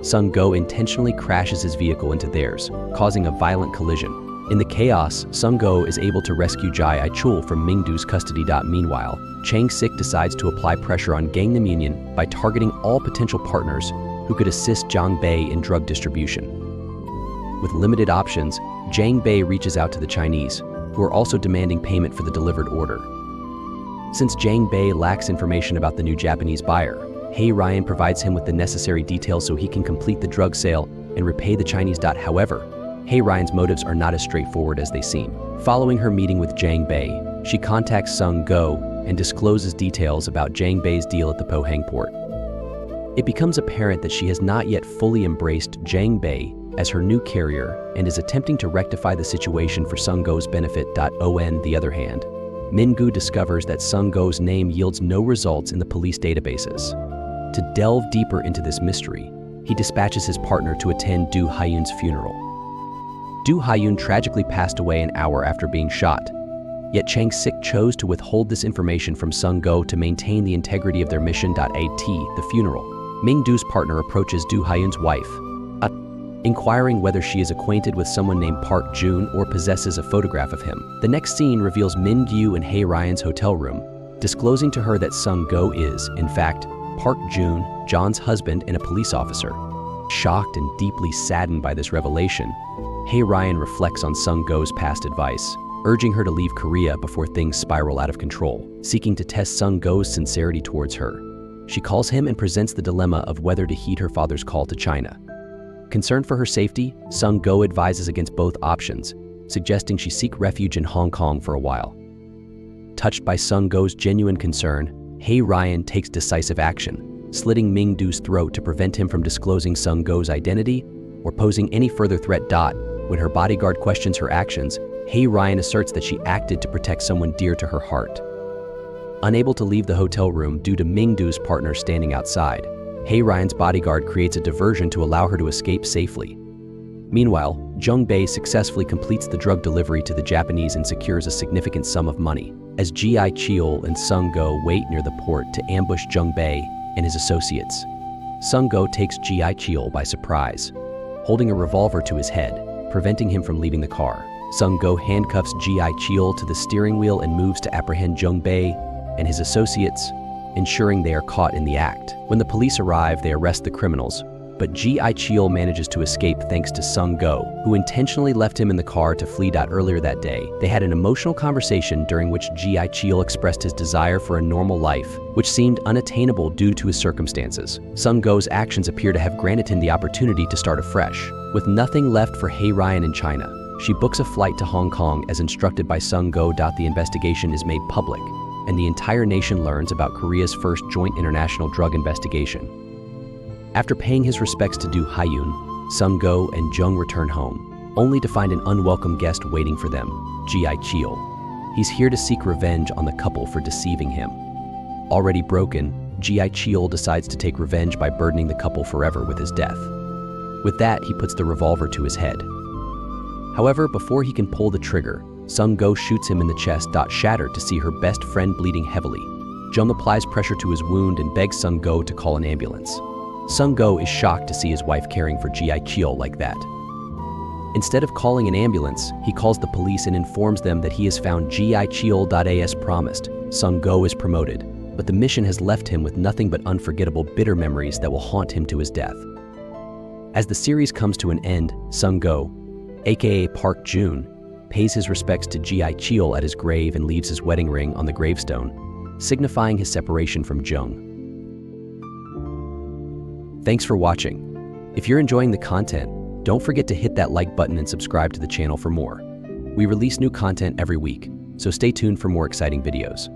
Sung-go intentionally crashes his vehicle into theirs, causing a violent collision. In the chaos, Sung-go is able to rescue Jai Aichul from Min-gu's custody. Meanwhile, Chang-sik decides to apply pressure on Gang Namunion by targeting all potential partners who could assist Jang Bei in drug distribution. With limited options, Jang Bei reaches out to the Chinese, who are also demanding payment for the delivered order. Since Jang Bei lacks information about the new Japanese buyer, Hei Ryan provides him with the necessary details so he can complete the drug sale and repay the Chinese. However, Hei Ryan's motives are not as straightforward as they seem. Following her meeting with Jang Bei, she contacts Sung-go and discloses details about Jang Bei's deal at the Pohang port. It becomes apparent that she has not yet fully embraced Jang Bei as her new carrier and is attempting to rectify the situation for Sung-go's benefit. On the other hand, Min-gu discovers that Sung-go's name yields no results in the police databases. To delve deeper into this mystery, he dispatches his partner to attend Do Hyun's funeral. Do Hyun tragically passed away an hour after being shot, yet Chang-sik chose to withhold this information from Sung-go to maintain the integrity of their mission. At the funeral, Ming-du's partner approaches Do Hyun's wife, inquiring whether she is acquainted with someone named Park Jun or possesses a photograph of him. The next scene reveals Min-gu in Hei Ryan's hotel room, disclosing to her that Sung-go is, in fact, Park Jun, John's husband and a police officer. Shocked and deeply saddened by this revelation, Hei Ryan reflects on Sung-go's past advice, urging her to leave Korea before things spiral out of control. Seeking to test Sung-go's sincerity towards her, she calls him and presents the dilemma of whether to heed her father's call to China. Concerned for her safety, Sung-go advises against both options, suggesting she seek refuge in Hong Kong for a while. Touched by Sung-go's genuine concern, Hei Ryan takes decisive action, slitting Ming-Du's throat to prevent him from disclosing Sung-Go's identity or posing any further threat. When her bodyguard questions her actions, Hei Ryan asserts that she acted to protect someone dear to her heart. Unable to leave the hotel room due to Ming-Du's partner standing outside, Hei Ryan's bodyguard creates a diversion to allow her to escape safely. Meanwhile, Jung Bae successfully completes the drug delivery to the Japanese and secures a significant sum of money. As Ji Cheol and Sung-Go wait near the port to ambush Jung Bae and his associates, Sung-Go takes Ji Cheol by surprise, holding a revolver to his head, preventing him from leaving the car. Sung-Go handcuffs Ji Cheol to the steering wheel and moves to apprehend Jung Bae and his associates, ensuring they are caught in the act. When the police arrive, they arrest the criminals, but Ji Cheol manages to escape thanks to Sung-Go, who intentionally left him in the car to flee. Earlier that day, they had an emotional conversation during which Ji Cheol expressed his desire for a normal life, which seemed unattainable due to his circumstances. Sung-Go's actions appear to have granted him the opportunity to start afresh. With nothing left for Hei Ryan in China, she books a flight to Hong Kong as instructed by Sung-Go. The investigation is made public, and the entire nation learns about Korea's first joint international drug investigation. After paying his respects to Du Haiyun, Sung-Go and Jung return home, only to find an unwelcome guest waiting for them, Ji Cheol. He's here to seek revenge on the couple for deceiving him. Already broken, Ji Cheol decides to take revenge by burdening the couple forever with his death. With that, he puts the revolver to his head. However, before he can pull the trigger, Sung-Go shoots him in the chest. Shattered to see her best friend bleeding heavily, Jung applies pressure to his wound and begs Sung-Go to call an ambulance. Sung-Go is shocked to see his wife caring for Ji Cheol like that. Instead of calling an ambulance, he calls the police and informs them that he has found Ji Cheol. As promised, Sung-Go is promoted, but the mission has left him with nothing but unforgettable, bitter memories that will haunt him to his death. As the series comes to an end, Sung-Go, aka Park Jun, pays his respects to Ji Cheol at his grave and leaves his wedding ring on the gravestone, signifying his separation from Jung. Thanks for watching. If you're enjoying the content, don't forget to hit that like button and subscribe to the channel for more. We release new content every week, so stay tuned for more exciting videos.